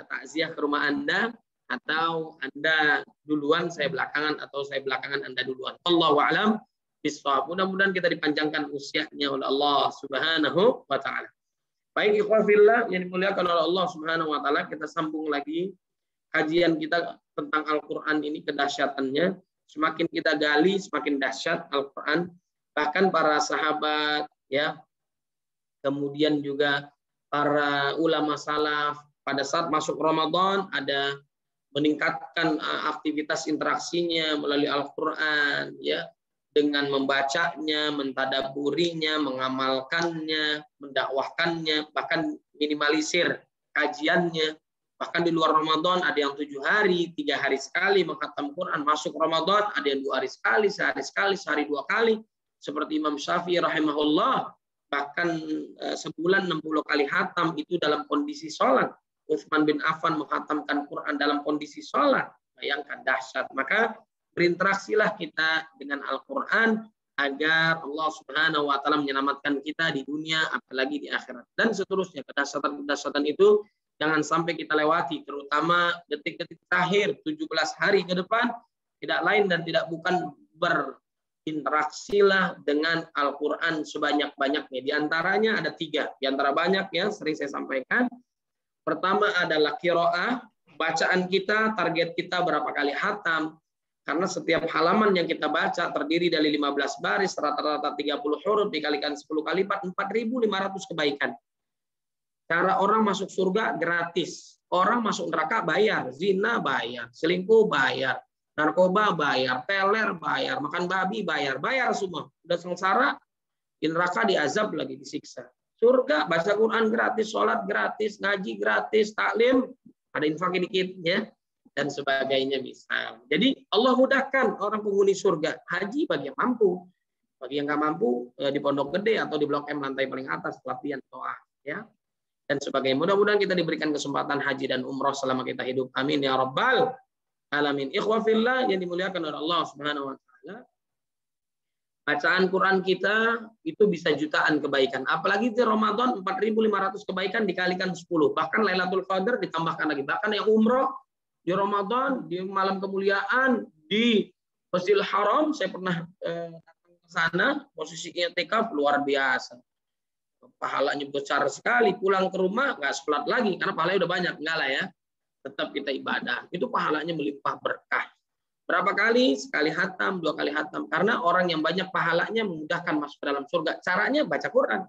takziah ke rumah Anda, atau Anda duluan saya belakangan, atau saya belakangan Anda duluan. Allahu a'lam bishawab. Mudah-mudahan kita dipanjangkan usianya oleh Allah Subhanahu wa taala. Baik ikhwah fillah yang dimuliakan oleh Allah Subhanahu wa taala, kita sambung lagi kajian kita tentang Al-Qur'an ini, kedahsyatannya. Semakin kita gali semakin dahsyat Al-Qur'an. Bahkan para sahabat ya, kemudian juga para ulama salaf pada saat masuk Ramadan ada meningkatkan aktivitas interaksinya melalui Al-Qur'an ya, dengan membacanya, mentadaburinya, mengamalkannya, mendakwahkannya, bahkan minimalisir kajiannya. Bahkan di luar Ramadan ada yang 7 hari, 3 hari sekali mengkhatam Quran. Masuk Ramadan ada yang 2 hari sekali, sehari sekali, sehari 2 kali. Seperti Imam Syafi'i rahimahullah, bahkan sebulan 60 kali khatam itu dalam kondisi sholat. Utsman bin Affan mengkhatamkan Quran dalam kondisi sholat. Bayangkan dahsyat. Maka berinteraksilah kita dengan Al-Quran agar Allah Subhanahu wa taala menyelamatkan kita di dunia apalagi di akhirat dan seterusnya. Kedahsyatan itu jangan sampai kita lewati, terutama detik-detik terakhir 17 hari ke depan tidak lain dan tidak bukan berinteraksilah dengan Al-Quran sebanyak-banyaknya. Di antaranya ada 3, di antara banyak yang sering saya sampaikan. Pertama adalah qiraah, bacaan kita, target kita berapa kali khatam. Karena setiap halaman yang kita baca terdiri dari 15 baris, rata-rata 30 huruf, dikalikan 10 kali lipat, 4.500 kebaikan. Cara orang masuk surga gratis. Orang masuk neraka bayar. Zina bayar, selingkuh bayar, narkoba bayar, teler bayar, makan babi bayar. Bayar semua. Udah sengsara, di neraka diazab lagi, disiksa. Surga, baca Quran gratis, sholat gratis, ngaji gratis, taklim, ada infaknya dikit ya, dan sebagainya bisa. Jadi Allah mudahkan orang penghuni surga. Haji bagi yang mampu. Bagi yang nggak mampu di Pondok Gede atau di Blok M lantai paling atas pelatihan doa ya. Dan sebagainya. Mudah-mudahan kita diberikan kesempatan haji dan umroh selama kita hidup. Amin ya rabbal alamin. Ikhwah fillah yang dimuliakan oleh Allah Subhanahu wa taala. Bacaan Quran kita itu bisa jutaan kebaikan. Apalagi di Ramadan 4.500 kebaikan dikalikan 10. Bahkan Lailatul Qadar ditambahkan lagi. Bahkan yang umroh di Ramadan, di malam kemuliaan, di Masjidil Haram, saya pernah datang ke sana, posisinya i'tikaf luar biasa. Pahalanya besar sekali, pulang ke rumah nggak sepelat lagi, karena pahalanya udah banyak, enggak lah ya. Tetap kita ibadah, itu pahalanya melimpah berkah. Berapa kali? Sekali khatam, 2 kali khatam. Karena orang yang banyak pahalanya memudahkan masuk ke dalam surga. Caranya baca Quran.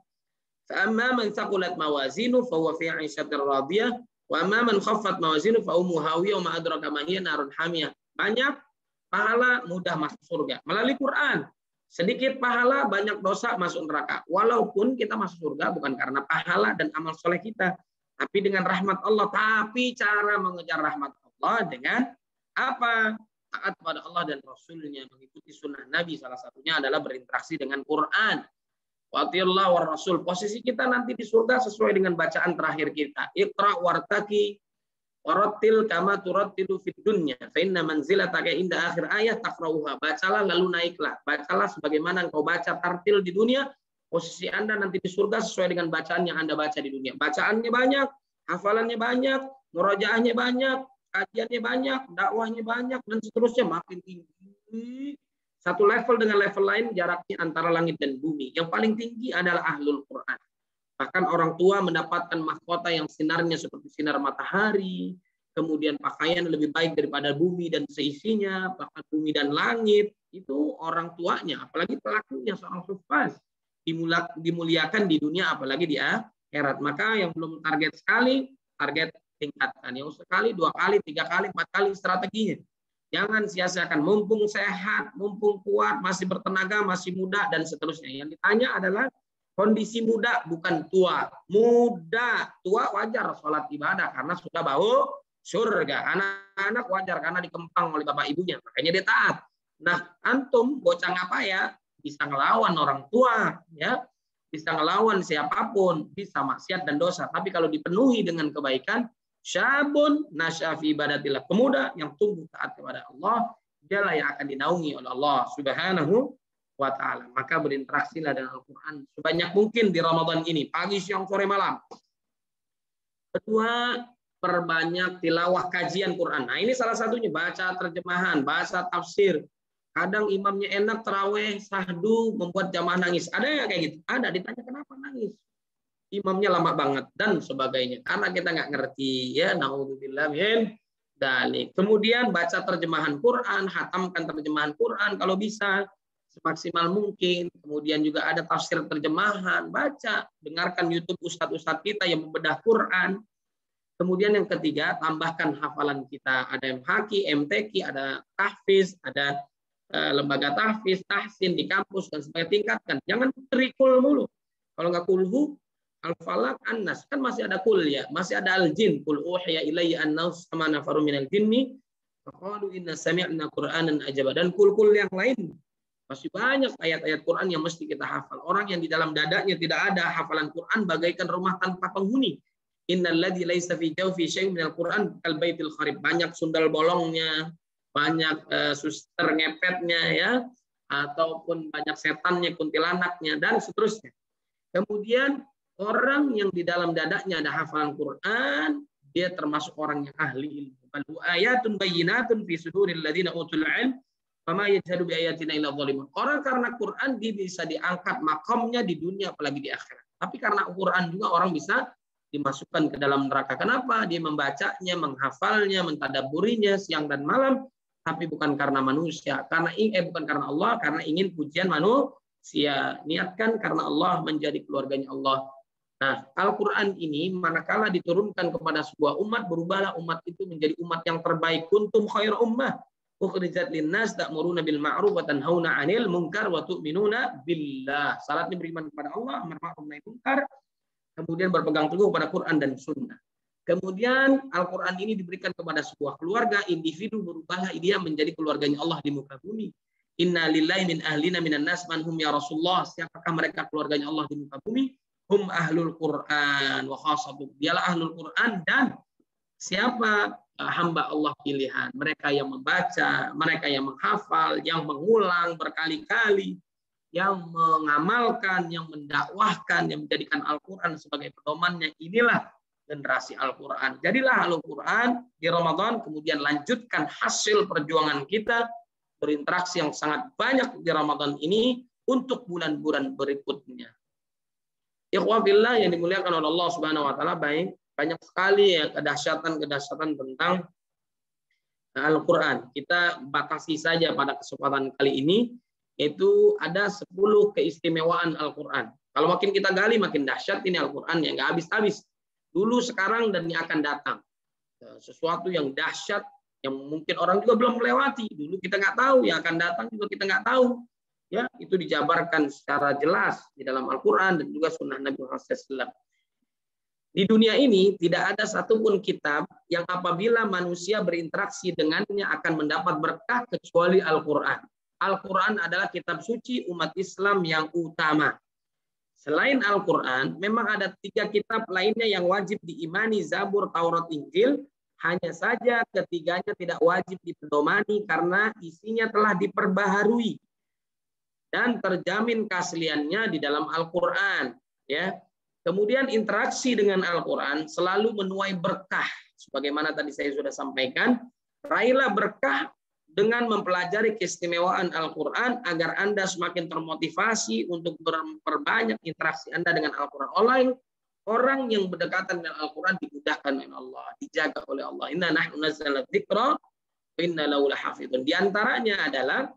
Fa'amma man thaqulat mawazinu fa huwa fi 'ishatir radiyah. Wa amma man khaffat mawazinu fa ummuhu hawiyah wa ma adraka ma hiya narun hamiyah. Banyak pahala mudah masuk surga melalui Quran. Sedikit pahala banyak dosa masuk neraka. Walaupun kita masuk surga bukan karena pahala dan amal soleh kita, tapi dengan rahmat Allah. Tapi cara mengejar rahmat Allah dengan apa? Taat pada Allah dan Rasulnya, mengikuti sunnah Nabi. Salah satunya adalah berinteraksi dengan Quran. Wa'atillah wa Rasul. Posisi kita nanti di surga sesuai dengan bacaan terakhir kita. Iqra wartaki warattil kama turattilu fid dunya. Fa inna manzilataka inda akhir ayat taqra'uha. Bacalah lalu naiklah. Bacalah sebagaimana engkau baca tartil di dunia. Posisi Anda nanti di surga sesuai dengan bacaan yang Anda baca di dunia. Bacaannya banyak, hafalannya banyak, murojaahnya banyak, kajiannya banyak, dakwahnya banyak, dan seterusnya. Makin tinggi. Satu level dengan level lain jaraknya antara langit dan bumi. Yang paling tinggi adalah ahlul Quran. Bahkan orang tua mendapatkan mahkota yang sinarnya seperti sinar matahari, kemudian pakaian lebih baik daripada bumi dan seisinya, bahkan bumi dan langit. Itu orang tuanya, apalagi pelakunya seorang hufaz. Dimuliakan di dunia, apalagi di akhirat. Maka yang belum target sekali, target tingkatkan. Yang sekali, 2 kali, 3 kali, 4 kali strateginya. Jangan sia-siakan. Mumpung sehat, mumpung kuat, masih bertenaga, masih muda, dan seterusnya. Yang ditanya adalah kondisi muda, bukan tua. Muda, tua wajar sholat ibadah karena sudah bau surga. Anak-anak wajar karena dikempang oleh bapak ibunya, makanya dia taat. Nah, antum bocah ngapa ya? Bisa ngelawan orang tua, ya. Bisa ngelawan siapapun, bisa maksiat dan dosa. Tapi kalau dipenuhi dengan kebaikan, syabun nasyafi ibadatillah, pemuda yang tumbuh taat kepada Allah, dialah yang akan dinaungi oleh Allah Subhanahu wa ta'ala. Maka berinteraksilah dengan Al-Quran sebanyak mungkin di Ramadan ini, pagi, siang, sore, malam. Kedua, perbanyak tilawah kajian Quran. Nah, ini salah satunya, baca terjemahan, baca tafsir. Kadang imamnya enak, taraweh, sahdu, membuat jamaah nangis. Ada ya kayak gitu? Ada. Ditanya kenapa nangis? imamnya lama banget dan sebagainya. Karena kita nggak ngerti ya, naudzubillah min dzalik. Kemudian baca terjemahan Quran, hatamkan terjemahan Quran kalau bisa semaksimal mungkin. Kemudian juga ada tafsir terjemahan, baca, dengarkan YouTube ustadz-ustadz kita yang membedah Quran. Kemudian yang ketiga, tambahkan hafalan kita. Ada MHQ, MTQ, ada tahfiz, ada lembaga tahfiz, tahsin di kampus dan sebagainya, tingkatkan. Jangan trikul mulu. Kalau nggak kulhu, al-falak, an-nas, kan masih ada kul ya, masih ada al-jin. Qul uhiya ilayya an-naus sama nafaru minal jinni faqalu inna sami'na qur'anan ajaba, dan kul-kul yang lain. Masih banyak ayat-ayat Quran yang mesti kita hafal. Orang yang di dalam dadanya tidak ada hafalan Quran bagaikan rumah tanpa penghuni. Innalladzi laisa fi jawfi syai'un minal Qur'an kal baitil kharib. Banyak sundal bolongnya, banyak suster ngepetnya ya, ataupun banyak setannya, kuntilanaknya dan seterusnya. Kemudian orang yang di dalam dadanya ada hafalan Quran, dia termasuk orang yang ahli ilmu. Bal ayatun bayyinatun fi suduril ladzina utul ilm fama yajhadu bi ayatina illa dhalimun. Orang karena Quran dia bisa diangkat makamnya di dunia apalagi di akhirat. Tapi karena Quran juga orang bisa dimasukkan ke dalam neraka. Kenapa? Dia membacanya, menghafalnya, mentadabburinya siang dan malam, tapi bukan karena manusia, bukan karena Allah, karena ingin pujian manusia. Niatkan karena Allah, menjadi keluarganya Allah. Nah, Al-Quran ini manakala diturunkan kepada sebuah umat, berubahlah umat itu menjadi umat yang terbaik. Kuntum khair ummah ukhrijat linnas ta'muruna bil ma'ruf wa tanhauna 'anil munkar wa tu'minuna billah. Syaratnya beriman kepada Allah, amar ma'ruf nahi munkar, kemudian berpegang teguh pada Quran dan Sunnah. Kemudian Al-Quran ini diberikan kepada sebuah keluarga, individu, berubahlah dia menjadi keluarganya Allah di muka bumi. Inna lillahi min ahlina minan nas man hum ya Rasulullah. Siapakah mereka keluarganya Allah di muka bumi? Hum ahlul Quran wa khasatuh. Dialah ahlul Quran dan siapa hamba Allah pilihan. Mereka yang membaca, mereka yang menghafal, yang mengulang berkali-kali, yang mengamalkan, yang mendakwahkan, yang menjadikan Al-Quran sebagai pedomannya. Inilah generasi Al-Quran. Jadilah Al-Quran di Ramadan, kemudian lanjutkan hasil perjuangan kita berinteraksi yang sangat banyak di Ramadan ini untuk bulan-bulan berikutnya. Ikhwah fillah yang dimuliakan oleh Allah Subhanahu wa taala, banyak sekali ya kedahsyatan tentang Al-Quran. Kita batasi saja pada kesempatan kali ini, itu ada 10 keistimewaan Al-Quran. Kalau makin kita gali, makin dahsyat ini Al-Quran, ya nggak habis-habis. Dulu, sekarang, dan yang akan datang. Sesuatu yang dahsyat, yang mungkin orang juga belum melewati. Dulu kita nggak tahu, yang akan datang juga kita nggak tahu. Ya, itu dijabarkan secara jelas di dalam Al-Quran dan juga Sunnah Nabi Muhammad SAW. Di dunia ini tidak ada satupun kitab yang apabila manusia berinteraksi dengannya akan mendapat berkah kecuali Al-Quran. Al-Quran adalah kitab suci umat Islam yang utama. Selain Al-Quran, memang ada 3 kitab lainnya yang wajib diimani, Zabur, Taurat, Injil. Hanya saja ketiganya tidak wajib dipedomani karena isinya telah diperbaharui dan terjamin keasliannya di dalam Al-Quran. Ya. Kemudian interaksi dengan Al-Quran selalu menuai berkah. Sebagaimana tadi saya sudah sampaikan, raihlah berkah dengan mempelajari keistimewaan Al-Quran agar Anda semakin termotivasi untuk memperbanyak interaksi Anda dengan Al-Quran online. Orang yang berdekatan dengan Al-Quran dimudahkan oleh Allah, dijaga oleh Allah. Inna nahnu nazzalna dzikra wa inna lahu lahafidun. Di antaranya adalah,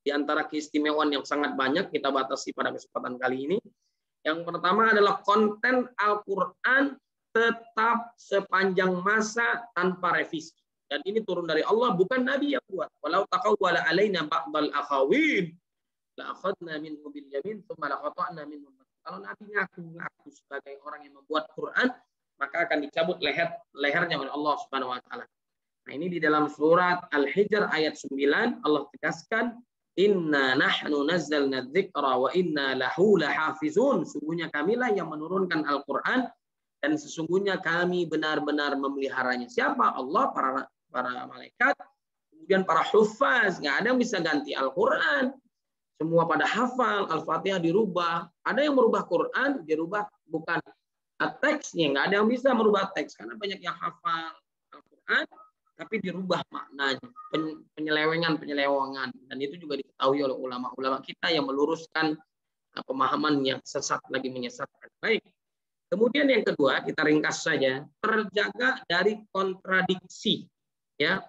di antara keistimewaan yang sangat banyak, kita batasi pada kesempatan kali ini. Yang pertama adalah konten Al-Quran tetap sepanjang masa tanpa revisi. Dan ini turun dari Allah, bukan Nabi yang buat. Walau taqawwala alaina ba'dal akhawin la akhadna minhu bil yamin tsumma la qata'na minhu. Kalau Nabi ngaku sebagai orang yang membuat Quran, maka akan dicabut lehernya oleh Allah Subhanahu wa taala. Nah, ini di dalam surat Al-Hijr ayat 9 Allah tegaskan, inna nahnu nazzalna dzikra wa inna lahu lahafizun. Sungguhnya kamilah yang menurunkan Al-Quran dan sesungguhnya kami benar-benar memeliharanya. Siapa? Allah, para malaikat, kemudian para hufaz. Nggak ada yang bisa ganti Al-Quran. Semua pada hafal, Al-Fatihah dirubah. Ada yang merubah Quran, dirubah bukan teksnya. Nggak ada yang bisa merubah teks. Karena banyak yang hafal Al-Quran, tapi dirubah maknanya. Penyelewengan. Dan itu juga diketahui oleh ulama-ulama kita yang meluruskan pemahaman yang sesat lagi menyesatkan. Baik. Kemudian yang kedua, kita ringkas saja, terjaga dari kontradiksi. Ya.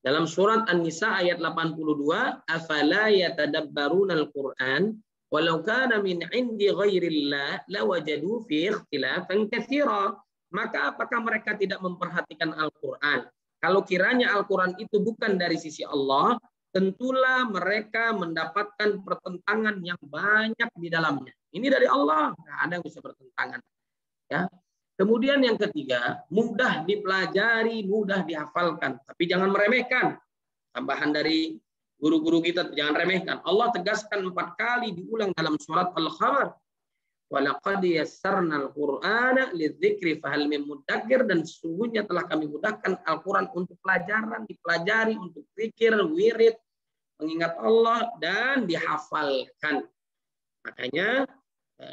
Dalam surat An-Nisa ayat 82, afala yatadabbarunal Qur'an walau kana min 'indi ghairillah lawajadu fi ikhtilafan katsira. Maka apakah mereka tidak memperhatikan Al-Qur'an? Kalau kiranya Al-Qur'an itu bukan dari sisi Allah, tentulah mereka mendapatkan pertentangan yang banyak di dalamnya. Ini dari Allah, nggak ada yang bisa bertentangan. Ya. Kemudian yang ketiga, mudah dipelajari, mudah dihafalkan, tapi jangan meremehkan. Tambahan dari guru-guru kita, jangan remehkan. Allah tegaskan 4 kali diulang dalam surat Al-Qamar. Walaqad yassarnal Qur'ana lidzikri fahal min mudakkir, dan sesungguhnya telah kami mudahkan Al-Qur'an untuk pelajaran, dipelajari, untuk zikir, wirid, mengingat Allah, dan dihafalkan. Makanya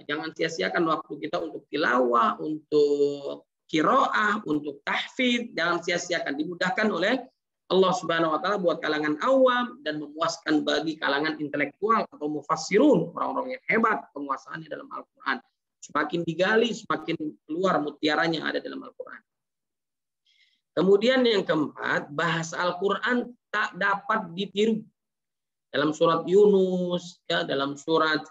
jangan sia-siakan waktu kita untuk tilawah, untuk qiraah, untuk tahfidz, jangan sia-siakan. Dimudahkan oleh Allah Subhanahu wa taala buat kalangan awam dan memuaskan bagi kalangan intelektual atau mufassirun, orang-orang yang hebat penguasaannya dalam Al-Qur'an. Semakin digali, semakin keluar mutiaranya ada dalam Al-Qur'an. Kemudian yang keempat, bahasa Al-Qur'an tak dapat ditiru. Dalam surat Yunus, ya, dalam surat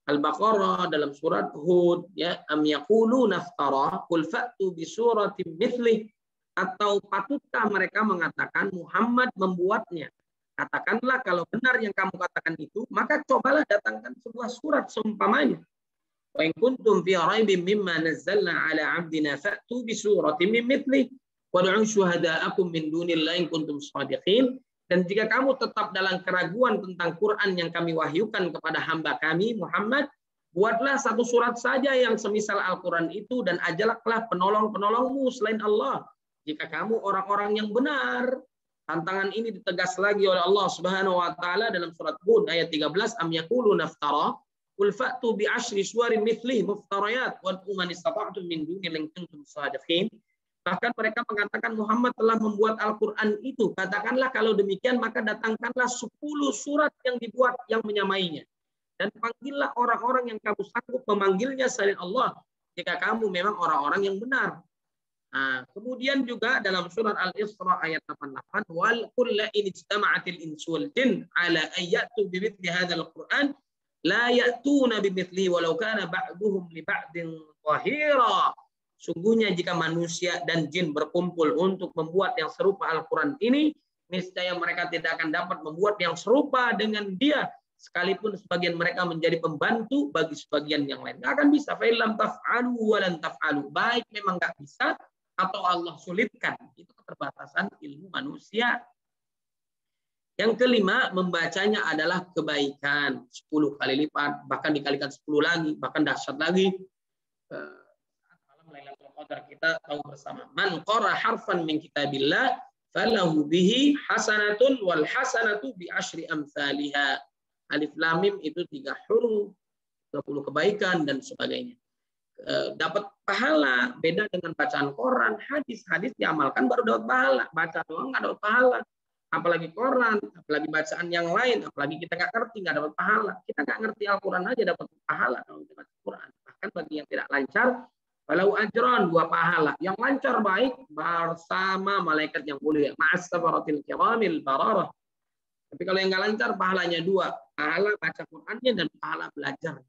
Al-Baqarah, dalam surat Hud, ya, am yaquluna naftara qul fa'tu bi suratin mithlihi, atau patutkah mereka mengatakan Muhammad membuatnya? Katakanlah kalau benar yang kamu katakan itu, maka cobalah datangkan sebuah surat seumpamanya. Wa in kuntum fi raibin mimma nazzalna ala 'abdina fa'tu bi suratin min mithlihi wad'u syuhada'akum min dunillahi in kuntum shadiqin. Dan jika kamu tetap dalam keraguan tentang Quran yang kami wahyukan kepada hamba kami, Muhammad, buatlah satu surat saja yang semisal Al-Quran itu, dan ajalaklah penolong-penolongmu selain Allah. Jika kamu orang-orang yang benar. Tantangan ini ditegas lagi oleh Allah Subhanahu wa taala dalam surat Hud ayat 13, am yaquluna naftara qul fa'tu bi 'ashri suwarin mithlihi muftariyat wad'u man istata'tum min dunillahi in kuntum shadiqin. Bahkan mereka mengatakan Muhammad telah membuat Al-Quran itu. Katakanlah kalau demikian, maka datangkanlah 10 surat yang dibuat yang menyamainya. Dan panggillah orang-orang yang kamu sanggup memanggilnya selain Allah, jika kamu memang orang-orang yang benar. Nah, kemudian juga dalam surat Al-Isra ayat 88, wal qul la in ijtama'atil insu wal jin ala ayyatu bimithli hadzal Qur'an la ya'tuna bimithlihi walau kana ba'duhum li ba'din dhahira. Sungguhnya jika manusia dan jin berkumpul untuk membuat yang serupa Al-Quran ini, niscaya mereka tidak akan dapat membuat yang serupa dengan dia, sekalipun sebagian mereka menjadi pembantu bagi sebagian yang lain. Nggak akan bisa. Fa'ilam taf'alu walan taf'alu. Baik memang nggak bisa, atau Allah sulitkan. Itu keterbatasan ilmu manusia. Yang kelima, membacanya adalah kebaikan. 10 kali lipat, bahkan dikalikan 10 lagi, bahkan dahsyat lagi. Lailatul Qadar kita tahu bersama, man qara harfan min kitabillah falahu bihi hasanatun wal hasanatu bi asyri amsalihha. Alif lam mim itu 3 huruf, 20 kebaikan dan sebagainya. Dapat pahala, beda dengan bacaan Quran, hadis diamalkan baru dapat pahala, baca doang nggak dapat pahala. Apalagi Quran, apalagi bacaan yang lain, apalagi kita nggak ngerti nggak dapat pahala. Kita nggak ngerti Al-Quran aja dapat pahala kalau kita baca Quran. Bahkan bagi yang tidak lancar, walau ajran 2 pahala. Yang lancar baik bersama malaikat yang mulia. Ma'as safaratil kiramil bararah. Tapi kalau yang nggak lancar pahalanya 2. Pahala baca Qur'annya dan pahala belajar.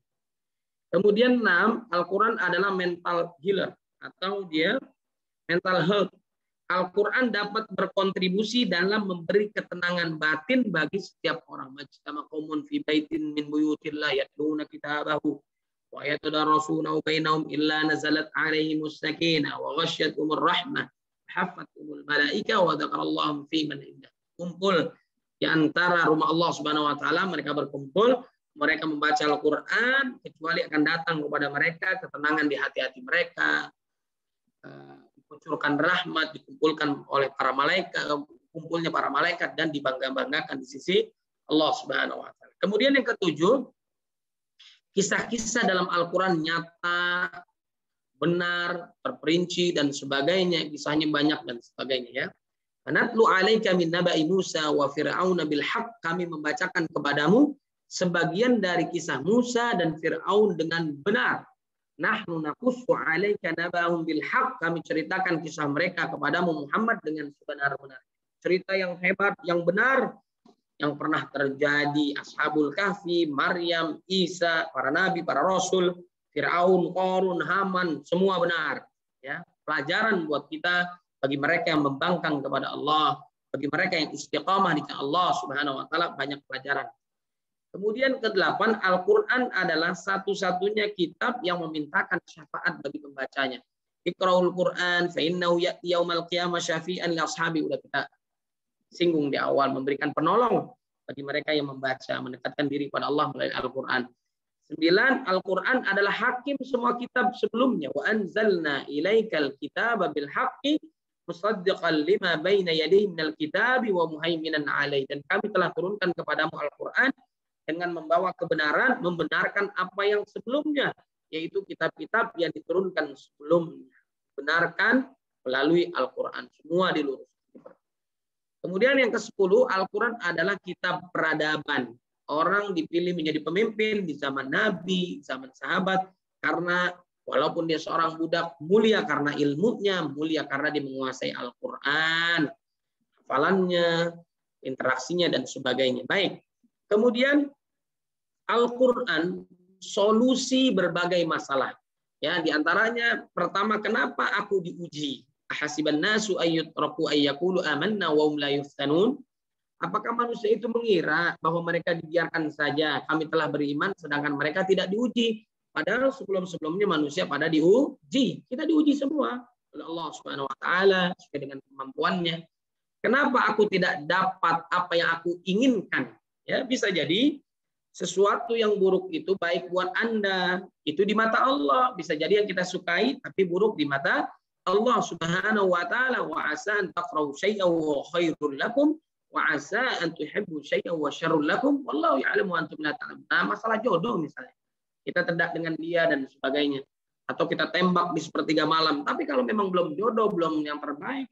Kemudian 6, Al-Quran adalah mental healer atau dia mental health. Al-Quran dapat berkontribusi dalam memberi ketenangan batin bagi setiap orang. Majtama qaumun fi baitin min buyutillah yatluna kitabahu wa yatadarrasunahu bainahum illa nazalat alaihimus sakinah wa ghasyiyatuhumur rahmah hafathumul malaika wa dzakarallahum fi man indah. Kumpul di antara rumah Allah Subhanahu wa taala, mereka berkumpul, mereka membaca Al-Qur'an, kecuali akan datang kepada mereka ketenangan di hati-hati mereka, dikucurkan rahmat, dikumpulkan oleh para malaikat, kumpulnya para malaikat dan dibangga-banggakan di sisi Allah Subhanahu wa taala. Kemudian yang ketujuh, kisah-kisah dalam Al-Quran nyata, benar, terperinci, dan sebagainya. Kisahnya banyak dan sebagainya. Ya. Natlu alaika min naba'i Musa wa Fir'auna bil haqq. Kami membacakan kepadamu sebagian dari kisah Musa dan Fir'aun dengan benar. Nahnu naqussu 'alaika nabahum bil haqq. Kami ceritakan kisah mereka kepadamu Muhammad dengan sebenar-benar. Cerita yang hebat, yang benar, yang pernah terjadi. Ashabul Kahfi, Maryam, Isa, para nabi, para rasul, Fir'aun, Qarun, Haman, semua benar. Ya, pelajaran buat kita, bagi mereka yang membangkang kepada Allah, bagi mereka yang istiqamah di Allah Subhanahu wa taala, banyak pelajaran. Kemudian ke-8, Al-Quran adalah satu-satunya kitab yang memintakan syafaat bagi pembacanya. Iqra'ul Quran fa innahu ya'ti yaumal qiyamah syafi'an li ashabi. Udah kita singgung di awal, memberikan penolong bagi mereka yang membaca, mendekatkan diri pada Allah melalui Al-Quran. 9, Al-Quran adalah hakim semua kitab sebelumnya. Wa anzalna ilaikal kitaba bil haqqi musaddiqan lima baina yadayhi minal kitabi wa muhaiminan alaihi. Dan kami telah turunkan kepadamu Al-Quran dengan membawa kebenaran, membenarkan apa yang sebelumnya, yaitu kitab-kitab yang diturunkan sebelumnya. Benarkan melalui Al-Quran. Semua diluruskan. Kemudian yang ke-10, Al-Quran adalah kitab peradaban. Orang dipilih menjadi pemimpin di zaman Nabi, zaman sahabat, karena walaupun dia seorang budak, mulia karena ilmunya, mulia karena dia menguasai Al-Quran, hafalannya, interaksinya, dan sebagainya. Baik. Kemudian Al-Quran solusi berbagai masalah. Ya, diantaranya pertama, kenapa aku diuji? Ahasiban nasu ayyutraku ayyaqulu amanna wa hum la yuftanun. Apakah manusia itu mengira bahwa mereka dibiarkan saja, kami telah beriman, sedangkan mereka tidak diuji? Padahal sebelum-sebelumnya manusia pada diuji. Kita diuji semua oleh Allah Subhanahu wa taala sesuai dengan kemampuannya. Kenapa aku tidak dapat apa yang aku inginkan? Ya, bisa jadi sesuatu yang buruk itu baik buat Anda, itu di mata Allah. Bisa jadi yang kita sukai tapi buruk di mata Allah Subhanahu wa taala. Wa asa an taqra'u syai'an wa khairul lakum wa asa an tuhibbu syai'an wa syarrul lakum wallahu ya'lamu wa antum la ta'lamun. Nah, masalah jodoh misalnya. Kita terdak dengan dia dan sebagainya. Atau kita tembak di sepertiga malam. Tapi kalau memang belum jodoh, belum yang terbaik,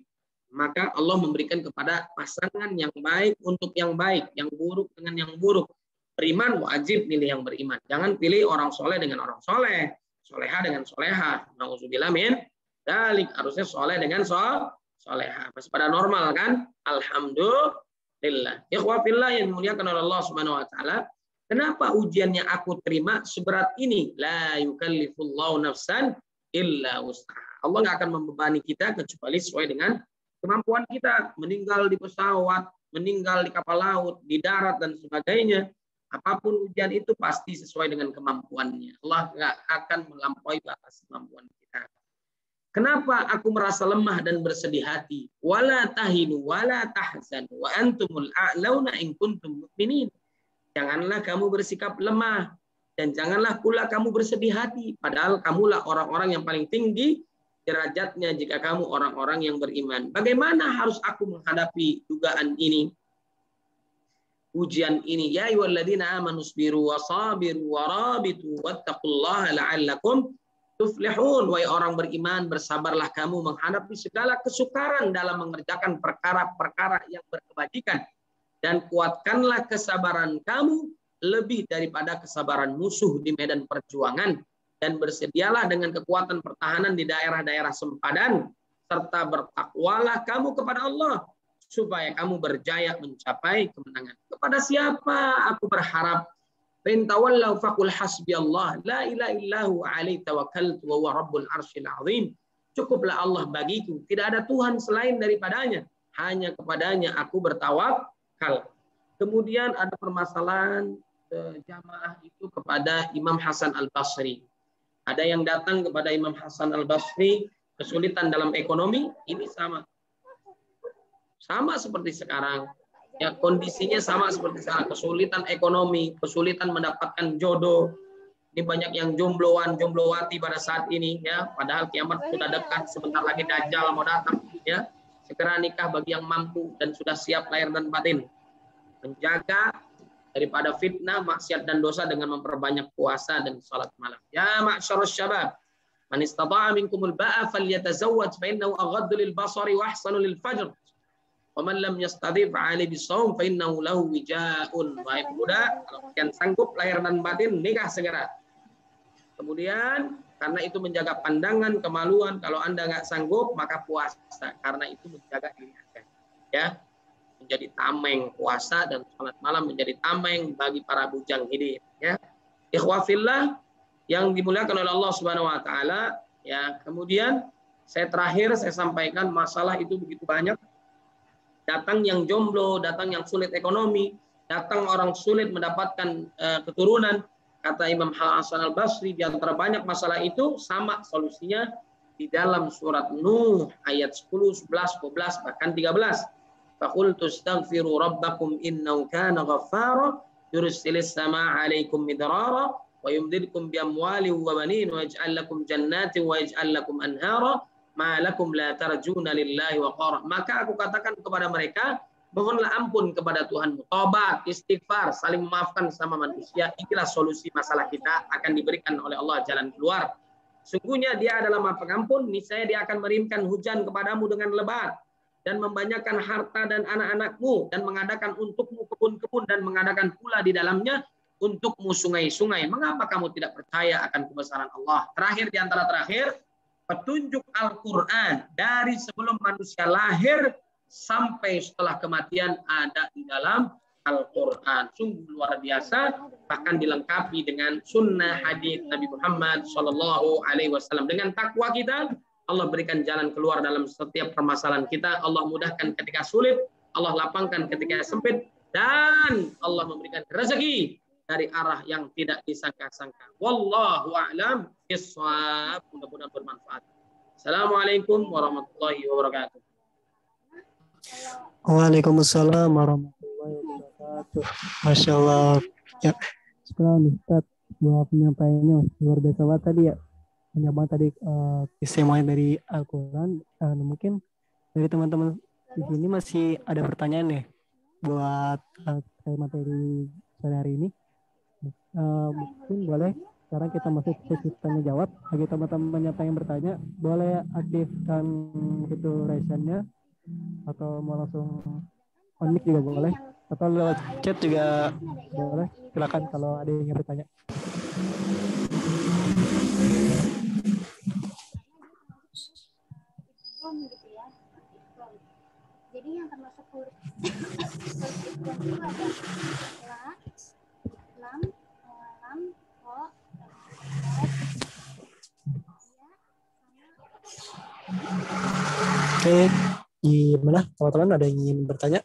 maka Allah memberikan kepada pasangan yang baik untuk yang baik, yang buruk dengan yang buruk. Beriman wajib pilih yang beriman. Jangan pilih orang soleh dengan orang soleh, soleha dengan soleha. Nauzubillah min dzalik. Harusnya soleh dengan soleha. Masih pada normal kan? Alhamdulillah. Ikhwah fillah yang dimuliakan oleh Allah Subhanahu wa taala. Kenapa ujian yang aku terima seberat ini? La yukallifullahu nafsan illa wus'aha. Allah nggak akan membebani kita kecuali sesuai dengan kemampuan kita. Meninggal di pesawat, meninggal di kapal laut, di darat, dan sebagainya. Apapun ujian itu pasti sesuai dengan kemampuannya. Allah nggak akan melampaui batas kemampuan kita. Kenapa aku merasa lemah dan bersedih hati? Wala tahinu wala tahzanu wa antumul a'launa in kuntum mu'minin. Janganlah kamu bersikap lemah dan janganlah pula kamu bersedih hati. Padahal kamulah orang-orang yang paling tinggi derajatnya jika kamu orang-orang yang beriman. Bagaimana harus aku menghadapi dugaan ini? Ujian ini. Ya ayyuhalladzina amanu sabiru wa sabiru wa rabitu wattaqullaha la'allakum tuflihun. Wahai orang beriman, bersabarlah kamu menghadapi segala kesukaran dalam mengerjakan perkara-perkara yang berkebajikan. Dan kuatkanlah kesabaran kamu lebih daripada kesabaran musuh di medan perjuangan. Dan bersedialah dengan kekuatan pertahanan di daerah-daerah sempadan. Serta bertakwalah kamu kepada Allah. Supaya kamu berjaya mencapai kemenangan. Kepada siapa aku berharap? Rintawallahu faqul hasbiyallah. La ilaha illahu alaihi tawakkaltu wa huwa rabbul arsyil azim. Cukuplah Allah bagiku. Tidak ada Tuhan selain daripadanya. Hanya kepadanya aku bertawakal. Kemudian ada permasalahan jamaah itu kepada Imam Hasan Al-Basri. Ada yang datang kepada Imam Hasan Al-Basri kesulitan dalam ekonomi, ini sama seperti sekarang. Ya, kondisinya sama seperti sekarang, kesulitan ekonomi, kesulitan mendapatkan jodoh. Ini banyak yang jombloan, jomblowati pada saat ini ya, padahal kiamat sudah dekat, sebentar lagi Dajjal mau datang ya. Segera nikah bagi yang mampu dan sudah siap lahir dan batin. Menjaga daripada fitnah, maksiat dan dosa dengan memperbanyak puasa dan salat malam. Ya ma'syarus syabab, man istata'a minkumul ba'a falyatazawwaj fa innahu aghaddu lil basari wa ahsanu lil fajr. Wa man lam yastati' fa'ali bisawm fa innahu lahu wijaa'un. Wahai pemuda, kalau kalian sanggup lahir dan batin, nikah segera. Kemudian karena itu menjaga pandangan, kemaluan. Kalau Anda nggak sanggup, maka puasa. Karena itu menjaga diri Anda. Ya, menjadi tameng puasa dan salat malam menjadi tameng bagi para bujang hidup. Ya, ikhwafillah yang dimuliakan oleh Allah Subhanahu Wa Taala. Ya, kemudian saya sampaikan masalah itu begitu banyak. Datang yang jomblo, datang yang sulit ekonomi, datang orang sulit mendapatkan keturunan. Kata Imam Hasan al-Basri, di antara banyak masalah itu sama solusinya di dalam surat Nuh ayat 10, 11, 12, bahkan 13. Faqultu astaghfiru rabbakum innahu kana ghaffara yursilis samaa'a 'alaikum midrara wa yumdidkum bi amwalin wa banin wa yaj'al lakum jannatin wa yaj'al lakum anhara ma lakum la tarjuna lillahi waqara. Maka aku katakan kepada mereka, mohonlah ampun kepada Tuhanmu, tobat, istighfar, saling memaafkan sama manusia. Inilah solusi masalah kita, akan diberikan oleh Allah jalan keluar. Sungguhnya Dia adalah Maha Pengampun, niscaya Dia akan mengirimkan hujan kepadamu dengan lebat dan membanyakkan harta dan anak-anakmu dan mengadakan untukmu kebun-kebun dan mengadakan pula di dalamnya untukmu sungai-sungai. Mengapa kamu tidak percaya akan kebesaran Allah? Terakhir di antara terakhir, petunjuk Al-Quran dari sebelum manusia lahir sampai setelah kematian ada di dalam Al-Quran. Sungguh luar biasa, bahkan dilengkapi dengan sunnah hadis Nabi Muhammad SAW. Dengan takwa kita, Allah berikan jalan keluar dalam setiap permasalahan kita. Allah mudahkan ketika sulit, Allah lapangkan ketika sempit, dan Allah memberikan rezeki dari arah yang tidak disangka-sangka. Wallahu a'lam bishawab. Mudah-mudahan bermanfaat. Assalamualaikum warahmatullahi wabarakatuh. Waalaikumsalam warahmatullahi wabarakatuh. Masya Allah. Ya, sekarang Ustaz buat penyampaiannya luar biasa banget tadi ya. Banyak banget tadi kesemuanya dari Al-Quran. Mungkin dari teman-teman di sini masih ada pertanyaan nih buat materi sore hari ini. Mungkin boleh sekarang kita masuk sesi tanya jawab. Bagi teman-teman yang pengen bertanya, boleh aktifkan itu raise-nya atau mau langsung on mic juga boleh, atau lewat chat juga boleh. Silakan kalau ada yang ingin bertanya. Jadi yang termasuk huruf itu ada lam, ro, Oke, gimana teman-teman, ada yang ingin bertanya?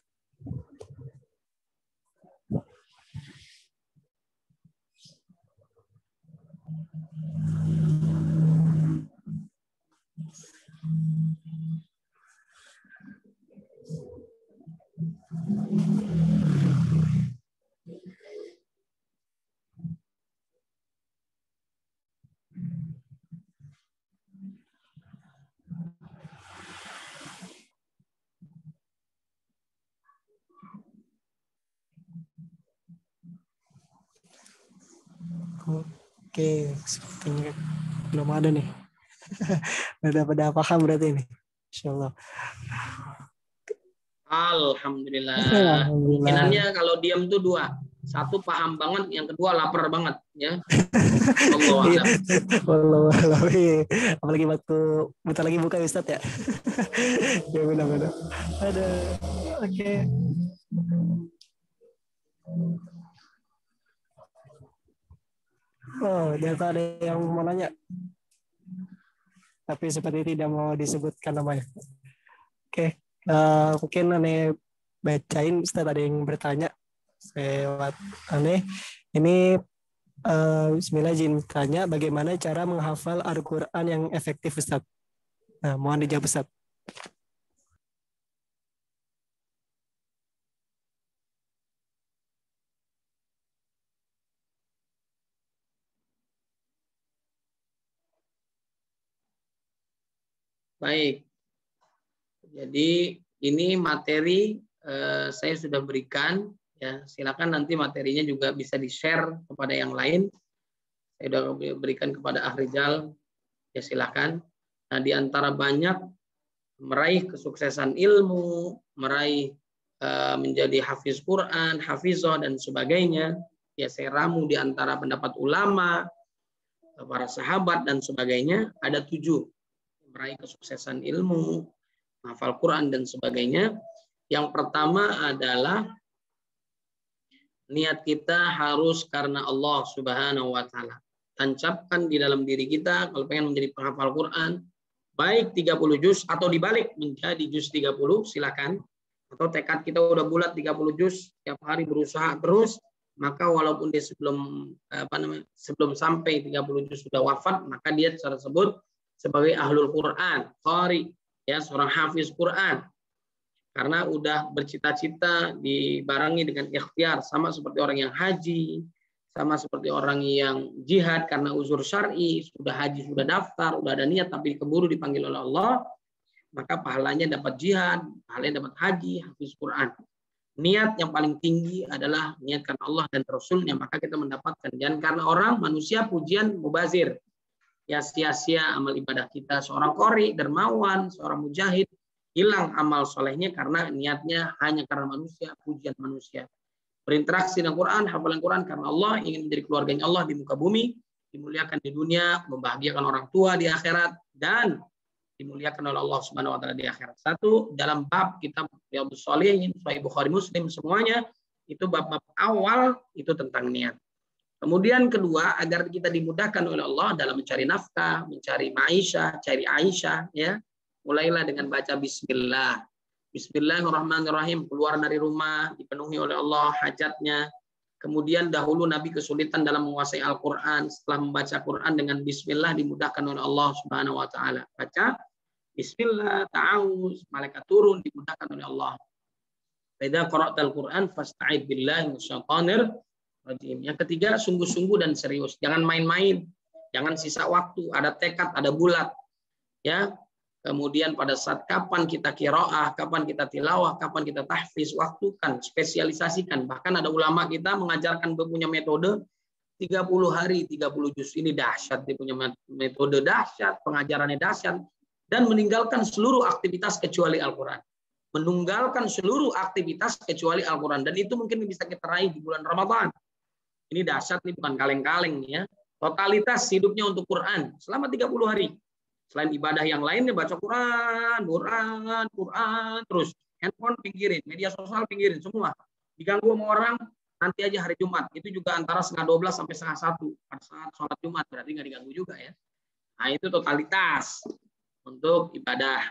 Oke, sepertinya belum ada nih. Udah pada paham berarti ini. Insyaallah. Alhamdulillah. Alhamdulillah. Kemungkinannya kalau diam tuh dua. Satu paham banget, yang kedua lapar banget, ya. Wallah. Apalagi waktu bentar lagi buka Ustaz ya. Ya benar-benar. Ada. Oke. Oh, ternyata ada yang mau nanya. Tapi seperti tidak mau disebutkan namanya. Oke. Mungkin aneh bacain, Ustaz ada yang bertanya lewat aneh. Ini Bismillah izin tanya, bagaimana cara menghafal Al-Quran yang efektif, Ustaz? Nah, mohon dijawab, Ustaz. Baik. Jadi ini materi saya sudah berikan, ya. Silakan nanti materinya juga bisa di-share kepada yang lain. Saya sudah berikan kepada Ahrijal, ya silakan. Nah, di antara banyak meraih kesuksesan ilmu, meraih menjadi hafiz Quran, hafizah dan sebagainya. Ya, saya ramu di antara pendapat ulama, para sahabat dan sebagainya. Ada 7 meraih kesuksesan ilmu, hafal Quran dan sebagainya. Yang pertama adalah niat kita harus karena Allah Subhanahu wa taala. Tancapkan di dalam diri kita kalau pengen menjadi penghafal Quran, baik 30 juz atau dibalik menjadi juz 30, silakan. Atau tekad kita udah bulat 30 juz, tiap hari berusaha terus, maka walaupun dia sebelum sampai 30 juz sudah wafat, maka dia tersebut sebagai ahlul Quran, qari, ya, seorang hafiz Quran. Karena udah bercita-cita dibarengi dengan ikhtiar, sama seperti orang yang haji, sama seperti orang yang jihad karena uzur syar'i, sudah haji, sudah daftar, udah ada niat tapi keburu dipanggil oleh Allah, maka pahalanya dapat jihad, pahalanya dapat haji, hafiz Quran. Niat yang paling tinggi adalah niat karena Allah dan Rasulnya, maka kita mendapatkan. Jangan karena orang, manusia, pujian, mubazir. Ya, sia-sia amal ibadah kita. Seorang qori, dermawan, seorang mujahid, hilang amal solehnya karena niatnya hanya karena manusia, pujian manusia. Berinteraksi dengan Quran, hafalan Quran karena Allah, ingin menjadi keluarganya Allah di muka bumi, dimuliakan di dunia, membahagiakan orang tua di akhirat, dan dimuliakan oleh Allah Subhanahu wa taala di akhirat. 1, dalam bab kitab Riyadhus Shalihin, Sahih Bukhari, Muslim, semuanya itu bab-bab awal itu tentang niat. Kemudian kedua, agar kita dimudahkan oleh Allah dalam mencari nafkah, mencari maisha, cari Aisyah, ya. Mulailah dengan baca bismillah. Bismillahirrahmanirrahim, keluar dari rumah dipenuhi oleh Allah hajatnya. Kemudian dahulu Nabi kesulitan dalam menguasai Al-Quran. Setelah membaca Quran dengan bismillah dimudahkan oleh Allah Subhanahu wa taala. Baca bismillah, ta'awuz, malaikat turun dimudahkan oleh Allah. Idza qara'tal Quran fasta'id billahi minasyaitonir rajim. Yang ketiga, sungguh-sungguh dan serius. Jangan main-main. Jangan sisa waktu, ada tekad, ada bulat. Ya. Kemudian pada saat kapan kita qiraah, kapan kita tilawah, kapan kita tahfiz, waktukan, spesialisasikan. Bahkan ada ulama kita mengajarkan punya metode 30 hari 30 juz. Ini dahsyat, dia punya metode dahsyat, pengajarannya dahsyat, dan meninggalkan seluruh aktivitas kecuali Al-Quran. Meninggalkan seluruh aktivitas kecuali Al-Quran. Dan itu mungkin bisa kita raih di bulan Ramadan. Ini dahsyat, ini bukan kaleng-kaleng, ya. Totalitas hidupnya untuk Quran selama 30 hari. Selain ibadah yang lainnya, baca Quran, terus. Handphone pinggirin, media sosial pinggirin, semua. Diganggu sama orang, nanti aja hari Jumat. Itu juga antara 12:30 sampai 1:30. Pada saat sholat Jumat, berarti nggak diganggu juga, ya. Nah, itu totalitas untuk ibadah.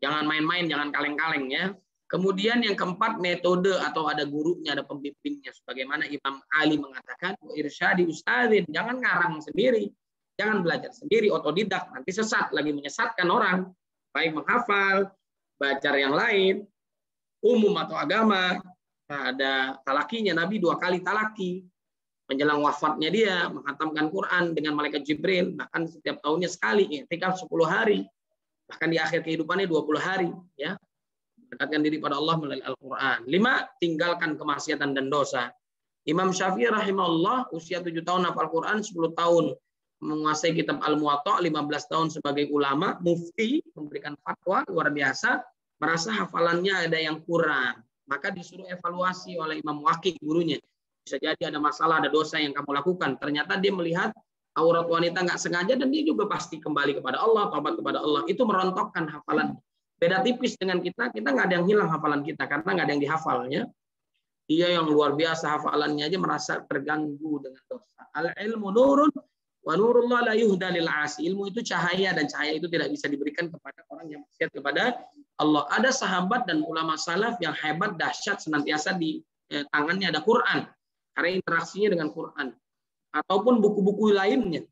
Jangan main-main, jangan kaleng-kaleng, ya. Kemudian yang keempat, metode atau ada gurunya, ada pembimbingnya. Sebagaimana Imam Ali mengatakan, irsyadi ustadzin, jangan ngarang sendiri. Jangan belajar sendiri, otodidak, nanti sesat, lagi menyesatkan orang. Baik menghafal, belajar yang lain, umum atau agama. Nah, ada talakinya, Nabi 2 kali talaki. Menjelang wafatnya dia, menghatamkan Quran dengan malaikat Jibril, bahkan setiap tahunnya sekali, i'tikaf 10 hari. Bahkan di akhir kehidupannya 20 hari. Ya, mendekatkan diri pada Allah melalui Al-Quran. 5, tinggalkan kemaksiatan dan dosa. Imam Syafi'i rahimahullah, usia 7 tahun hafal Quran, 10 tahun menguasai kitab Al-Muwatta, 15 tahun sebagai ulama, mufti, memberikan fatwa luar biasa, merasa hafalannya ada yang kurang. Maka disuruh evaluasi oleh Imam Waqi, gurunya. Bisa jadi ada masalah, ada dosa yang kamu lakukan. Ternyata dia melihat aurat wanita nggak sengaja dan dia juga pasti kembali kepada Allah, taubat kepada Allah. Itu merontokkan hafalan. Beda tipis dengan kita nggak ada yang hilang hafalan kita karena nggak ada yang dihafalnya. Dia yang luar biasa hafalannya aja merasa terganggu dengan dosa. Al-ilmu nurun wa nurullah la yuhda lil 'asi. Ilmu itu cahaya dan cahaya itu tidak bisa diberikan kepada orang yang maksiat kepada Allah. Ada sahabat dan ulama salaf yang hebat, dahsyat, senantiasa di tangannya ada Quran. Karena interaksinya dengan Quran ataupun buku-buku lainnya.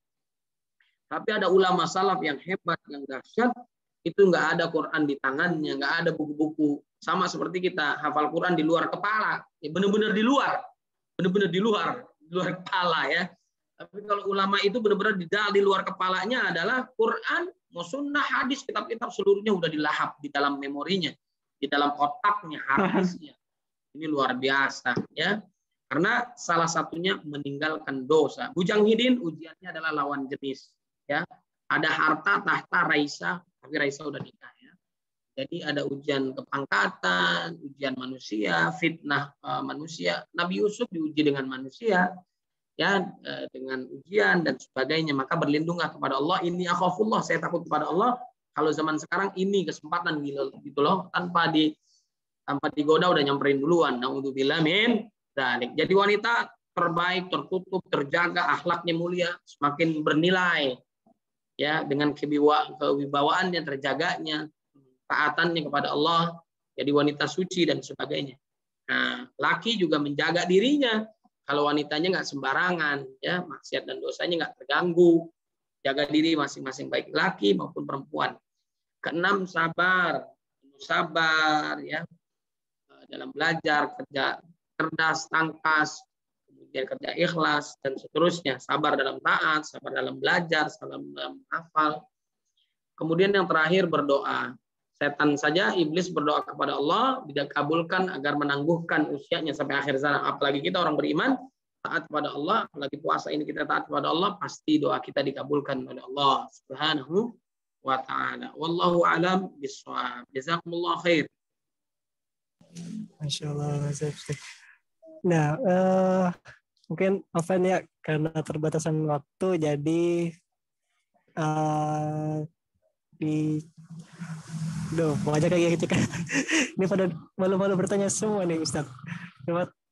Tapi ada ulama salaf yang hebat, yang dahsyat, itu nggak ada Quran di tangannya, nggak ada buku-buku. Sama seperti kita hafal Quran di luar kepala, ya benar-benar di luar kepala, ya. Tapi kalau ulama itu benar-benar di luar kepalanya adalah Quran, sunnah, hadis, kitab-kitab seluruhnya udah dilahap di dalam memorinya, di dalam otaknya, hadisnya. Ini luar biasa, ya. Karena salah satunya meninggalkan dosa. Bujang hidin ujiannya adalah lawan jenis, ya. Ada harta, tahta, Raisa, tapi Raisa udah nikah, ya. Jadi ada ujian kepangkatan, ujian manusia, fitnah manusia. Nabi Yusuf diuji dengan manusia, ya, dengan ujian dan sebagainya. Maka berlindunglah kepada Allah. Ini akhafullah, saya takut kepada Allah. Kalau zaman sekarang ini kesempatan gitu loh, tanpa digoda udah nyamperin duluan. Naudzubillah min dzalik. Jadi wanita terbaik, tertutup, terjaga, akhlaknya mulia, semakin bernilai, ya, dengan kewibawaannya, terjaganya, taatannya kepada Allah, jadi wanita suci dan sebagainya. Nah, laki juga menjaga dirinya. Kalau wanitanya nggak sembarangan, ya, maksiat dan dosanya nggak terganggu. Jaga diri masing-masing, baik laki maupun perempuan. Keenam, sabar, ya, dalam belajar, kerja cerdas, tangkas, kemudian kerja ikhlas dan seterusnya. Sabar dalam taat, sabar dalam belajar, sabar dalam hafal. Kemudian yang terakhir, berdoa. Setan saja, iblis berdoa kepada Allah, tidak kabulkan agar menangguhkan usianya sampai akhir zaman. Apalagi kita orang beriman, taat kepada Allah, apalagi puasa ini kita taat kepada Allah, pasti doa kita dikabulkan oleh Allah Subhanahu wa ta'ala. Wallahu a'lam bishawab. Jazakumullah khair. Masya Allah. Nah, mungkin Afan ya, karena terbatasan waktu, jadi banyak kayak gitu kan. Ini pada malu-malu bertanya semua nih Ustaz.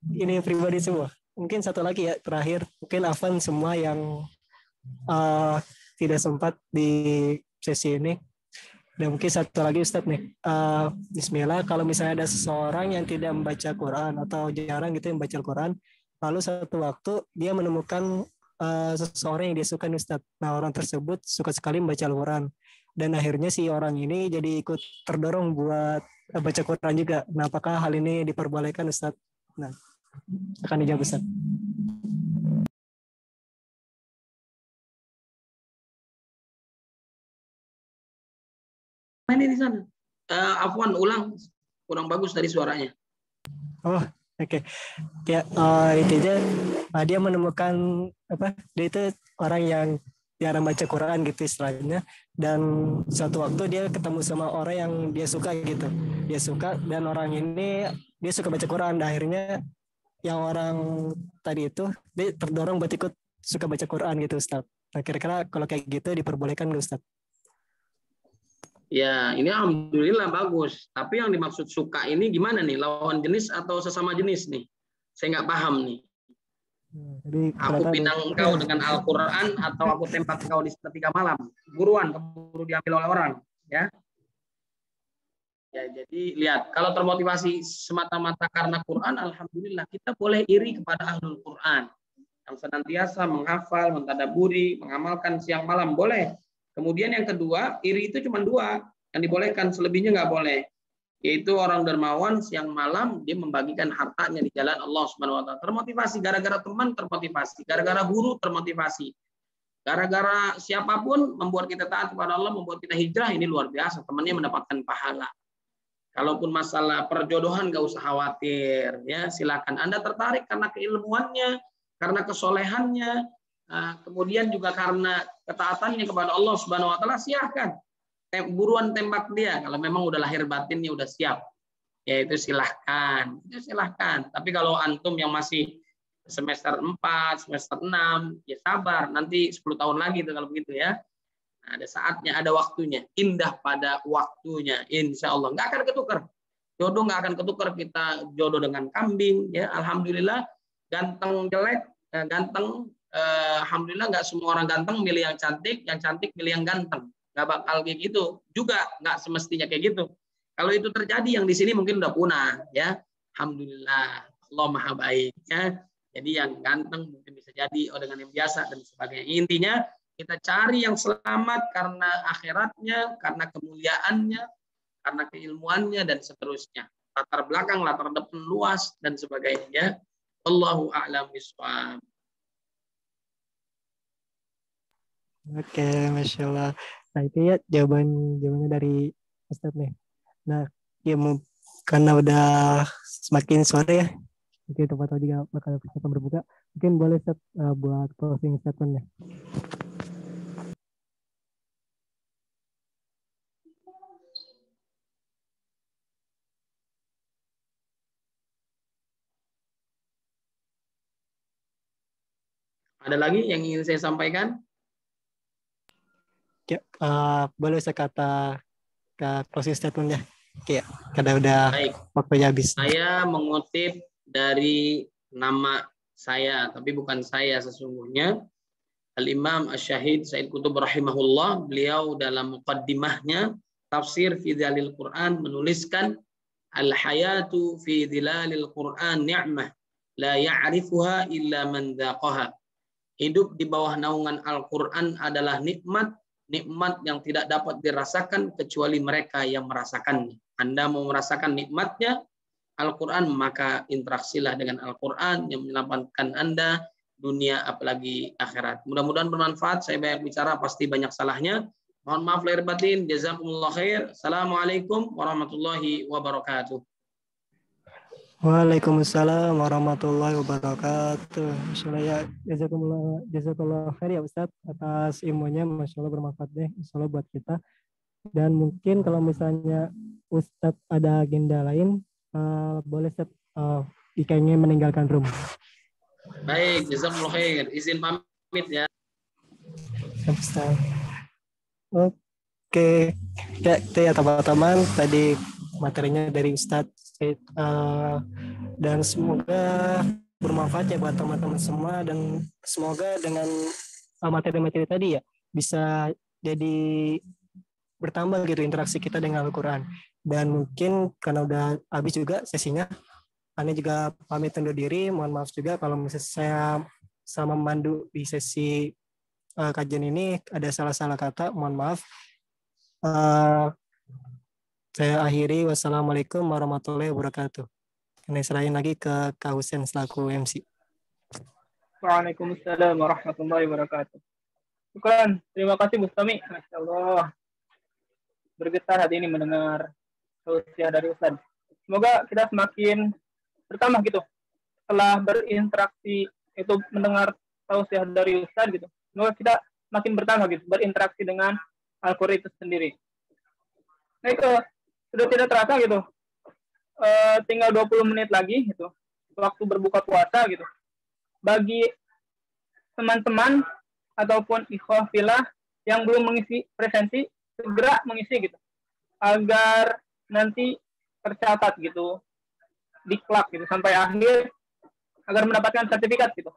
Ini pribadi semua. Mungkin satu lagi ya terakhir, mungkin Afan semua yang tidak sempat di sesi ini. Dan mungkin satu lagi Ustaz nih. Bismillah, kalau misalnya ada seseorang yang tidak membaca Quran atau jarang gitu yang membaca Quran, lalu satu waktu dia menemukan seseorang yang dia suka Ustaz. Nah, orang tersebut suka sekali membaca Al-Quran. Dan akhirnya si orang ini jadi ikut terdorong buat baca Quran juga. Nah, apakah hal ini diperbolehkan Ustaz? Nah, akan dijawab Ustaz. Ini di sana. Afwan, ulang. Kurang bagus tadi suaranya. Oh, oke. Ya, intinya dia menemukan dia itu orang yang jarang baca Quran gitu istilahnya, dan suatu waktu dia ketemu sama orang yang dia suka gitu. Dia suka, dan orang ini dia suka baca Quran. Dan akhirnya yang orang tadi itu dia terdorong buat ikut suka baca Quran gitu Ustaz. Nah, kira-kira kalau kayak gitu diperbolehkan nggak Ustaz? Ya, ini alhamdulillah bagus. Tapi yang dimaksud suka ini gimana nih? Lawan jenis atau sesama jenis nih? Saya nggak paham nih. Jadi, aku pinang engkau dengan Al-Quran atau aku tembak engkau di sepertiga malam. Buruan, keburu diambil oleh orang. Ya, jadi lihat, kalau termotivasi semata-mata karena Quran, alhamdulillah kita boleh iri kepada ahlul Quran yang senantiasa menghafal, mentadaburi, mengamalkan siang malam, boleh. Kemudian yang kedua, iri itu cuma dua yang dibolehkan, selebihnya nggak boleh. Yaitu orang dermawan siang malam dia membagikan hartanya di jalan Allah Subhanahu wa taala. Termotivasi gara-gara teman, termotivasi gara-gara guru, termotivasi gara-gara siapapun membuat kita taat kepada Allah, membuat kita hijrah, ini luar biasa, temannya mendapatkan pahala. Kalaupun masalah perjodohan nggak usah khawatir, ya silakan. Anda tertarik karena keilmuannya, karena kesolehannya, kemudian juga karena ketaatannya kepada Allah Subhanahu wa taala, silahkan. Buruan tembak dia kalau memang udah lahir batinnya udah siap, ya itu silahkan. Tapi kalau antum yang masih semester 4, semester 6, ya sabar, nanti 10 tahun lagi tuh kalau begitu ya. Nah, ada saatnya, ada waktunya, indah pada waktunya, insya Allah nggak akan ketukar. Jodoh nggak akan ketukar, kita jodoh dengan kambing, ya alhamdulillah. Ganteng jelek, ganteng, alhamdulillah nggak semua orang ganteng milih yang cantik milih yang ganteng. Nggak bakal kayak gitu juga, nggak semestinya kayak gitu. Kalau itu terjadi, yang di sini mungkin udah punah, ya alhamdulillah, Allah maha baik, ya. Jadi yang ganteng mungkin bisa jadi dengan yang biasa dan sebagainya. Intinya kita cari yang selamat karena akhiratnya, karena kemuliaannya, karena keilmuannya dan seterusnya. Latar belakang, latar depan luas dan sebagainya. Allahu a'lam bishawab. Oke, Masya Allah. Nah, itu ya jawabannya dari Ustadz nih. Nah, ya karena udah semakin sore ya, mungkin tempat tadi juga bakal kita berbuka. Mungkin boleh Ustadz buat closing statement-nya. Ada lagi yang ingin saya sampaikan? Ya, boleh saya kata ke closing statement-nya. Oke, karena udah Baik. waktunya habis. Saya mengutip dari nama saya, tapi bukan saya sesungguhnya. Al-Imam Asy-Syahid Said Qutb rahimahullah, beliau dalam muqaddimahnya tafsir fi dzalil Quran menuliskan al-hayatu fi dzilalil Quran ni'mah la ya'rifuha illa man dzaqaha. Hidup di bawah naungan Al-Quran adalah nikmat yang tidak dapat dirasakan kecuali mereka yang merasakannya. Anda mau merasakan nikmatnya Al-Quran, maka interaksilah dengan Al-Quran yang menyelamatkan Anda dunia apalagi akhirat. Mudah-mudahan bermanfaat. Saya banyak bicara, pasti banyak salahnya. Mohon maaf lahir batin. Jazakumullah khair. Assalamualaikum warahmatullahi wabarakatuh. Waalaikumsalam warahmatullahi wabarakatuh. Insyaallah ya, jazakallah khair ya Ustadz atas ilmunya, Masya Allah bermanfaat deh, Insya Allah buat kita. Dan mungkin kalau misalnya Ustadz ada agenda lain, boleh Ustadz ikanya meninggalkan room. Baik, jazakumullah khair. Izin pamit ya. Ustadz. Oke, ya itu ya teman-teman, tadi materinya dari Ustadz dan semoga bermanfaat ya buat teman-teman semua, dan semoga dengan materi-materi tadi ya bisa jadi bertambah gitu interaksi kita dengan Al-Quran. Dan mungkin karena udah habis juga sesinya, Ane juga pamit undur diri. Mohon maaf juga kalau misalnya saya sama memandu di sesi kajian ini ada salah-salah kata, mohon maaf. Saya akhiri, wassalamualaikum warahmatullahi wabarakatuh. Ini serahin lagi ke Kak Husen selaku MC. Waalaikumsalam warahmatullahi wabarakatuh. Syukran. Terima kasih Bustami. Masya Allah. Bergetar hati ini mendengar tausiah dari Ustaz. Semoga kita semakin bertambah gitu. Setelah berinteraksi itu mendengar tausiah dari Ustaz gitu. Semoga kita makin bertambah gitu. Berinteraksi dengan Al-Quran itu sendiri. Nah itu sudah tidak terasa gitu. Tinggal 20 menit lagi gitu. Waktu berbuka puasa gitu. Bagi teman-teman ataupun ikhwah fillah yang belum mengisi presensi, segera mengisi gitu. Agar nanti tercatat gitu. Diklat gitu sampai akhir agar mendapatkan sertifikat gitu.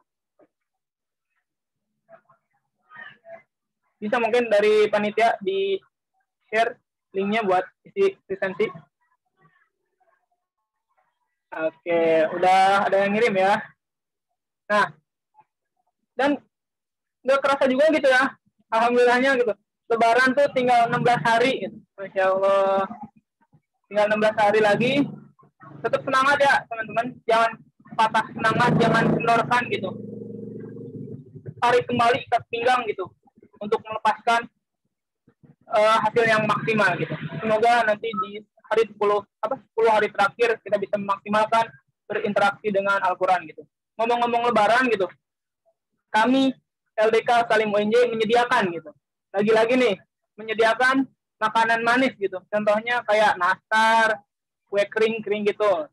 Bisa mungkin dari panitia di share linknya buat isi presensi. Oke, udah ada yang ngirim ya. Nah, dan nggak kerasa juga gitu ya. Alhamdulillahnya gitu. Lebaran tuh tinggal 16 hari gitu. Masya Allah. Tinggal 16 hari lagi. Tetap semangat ya teman-teman. Jangan patah semangat, jangan kendorkan gitu. Tarik kembali ikat pinggang gitu. Untuk melepaskan hasil yang maksimal gitu. Semoga nanti di hari 10 hari terakhir kita bisa memaksimalkan berinteraksi dengan Al-Quran gitu. Ngomong-ngomong Lebaran gitu, kami LDK Salim UNJ menyediakan gitu. Lagi-lagi nih, menyediakan makanan manis gitu. Contohnya kayak nastar, kue kering-kering gitu.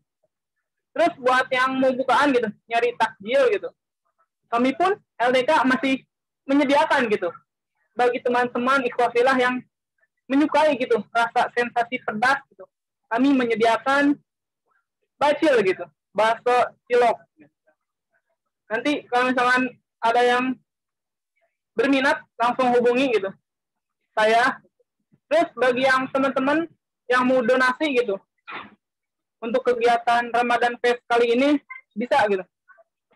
Terus buat yang mau bukaan gitu, nyari takjil gitu. Kami pun LDK masih menyediakan gitu. Bagi teman-teman ikhwah fillah yang menyukai gitu rasa sensasi pedas gitu, kami menyediakan bacil gitu, bakso cilok. Nanti kalau misalkan ada yang berminat langsung hubungi gitu saya. Terus bagi yang teman-teman yang mau donasi gitu untuk kegiatan Ramadan Fest kali ini bisa gitu.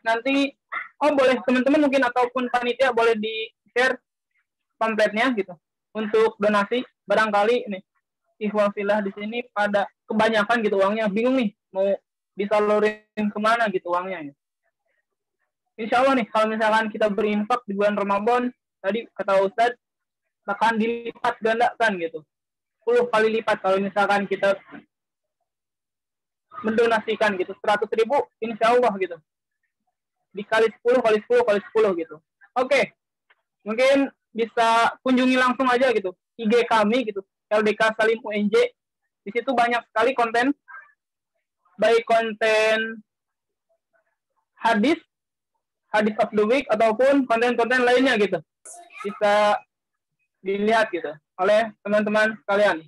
Nanti boleh teman-teman mungkin ataupun panitia boleh di share pamfletnya gitu untuk donasi. Barangkali nih ikhwah fillah di sini pada kebanyakan gitu uangnya, bingung nih mau disalurin kemana gitu uangnya. Insya Allah nih kalau misalkan kita berinfak di bulan Ramadan tadi kata Ustadz bahkan dilipat gandakan gitu 10 kali lipat kalau misalkan kita mendonasikan gitu 100.000 insya Allah gitu dikali 10 kali 10 kali 10 gitu. Oke. Mungkin bisa kunjungi langsung aja gitu IG kami gitu LDK Salim UNJ. Di situ banyak sekali konten, baik konten hadis hadis of the week ataupun konten-konten lainnya gitu. Bisa dilihat gitu oleh teman-teman sekalian.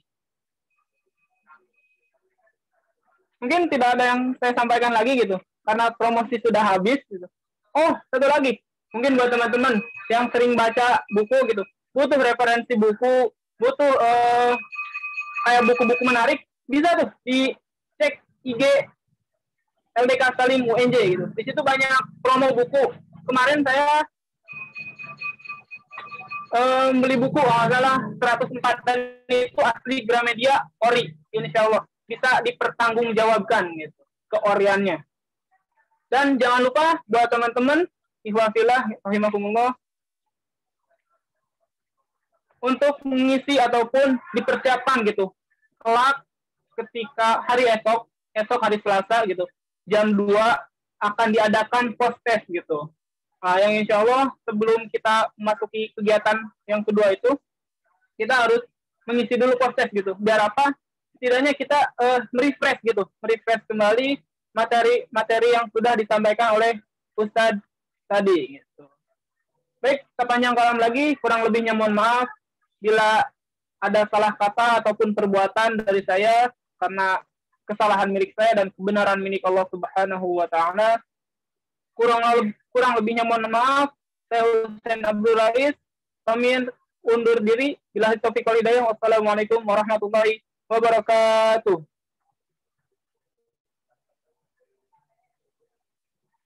Mungkin tidak ada yang saya sampaikan lagi gitu, karena promosi sudah habis gitu. Oh, satu lagi. Mungkin buat teman-teman yang sering baca buku gitu, butuh referensi buku, butuh kayak buku-buku menarik, bisa tuh dicek IG LDK Salim UNJ gitu. Di situ banyak promo buku. Kemarin saya beli buku adalah 104 dan itu asli Gramedia ori, insya Allah bisa dipertanggungjawabkan gitu keoriannya. Dan jangan lupa buat teman-teman ihwafillah rahimakumullah untuk mengisi ataupun dipersiapkan gitu kelak ketika hari esok hari Selasa gitu jam 2 akan diadakan post test gitu. Nah, yang insya Allah sebelum kita memasuki kegiatan yang kedua itu kita harus mengisi dulu post test gitu. Biar apa? Setidaknya kita merefresh gitu, merefresh kembali materi yang sudah disampaikan oleh Ustadz tadi gitu. Baik, sepanjang kalam lagi, kurang lebihnya mohon maaf bila ada salah kata ataupun perbuatan dari saya karena kesalahan milik saya dan kebenaran milik Allah Subhanahu wa taala. Kurang lebihnya mohon maaf. Saya Husain Abdul Rais pamit undur diri. Billahi taufiq wal hidayah. Wassalamualaikum warahmatullahi wabarakatuh.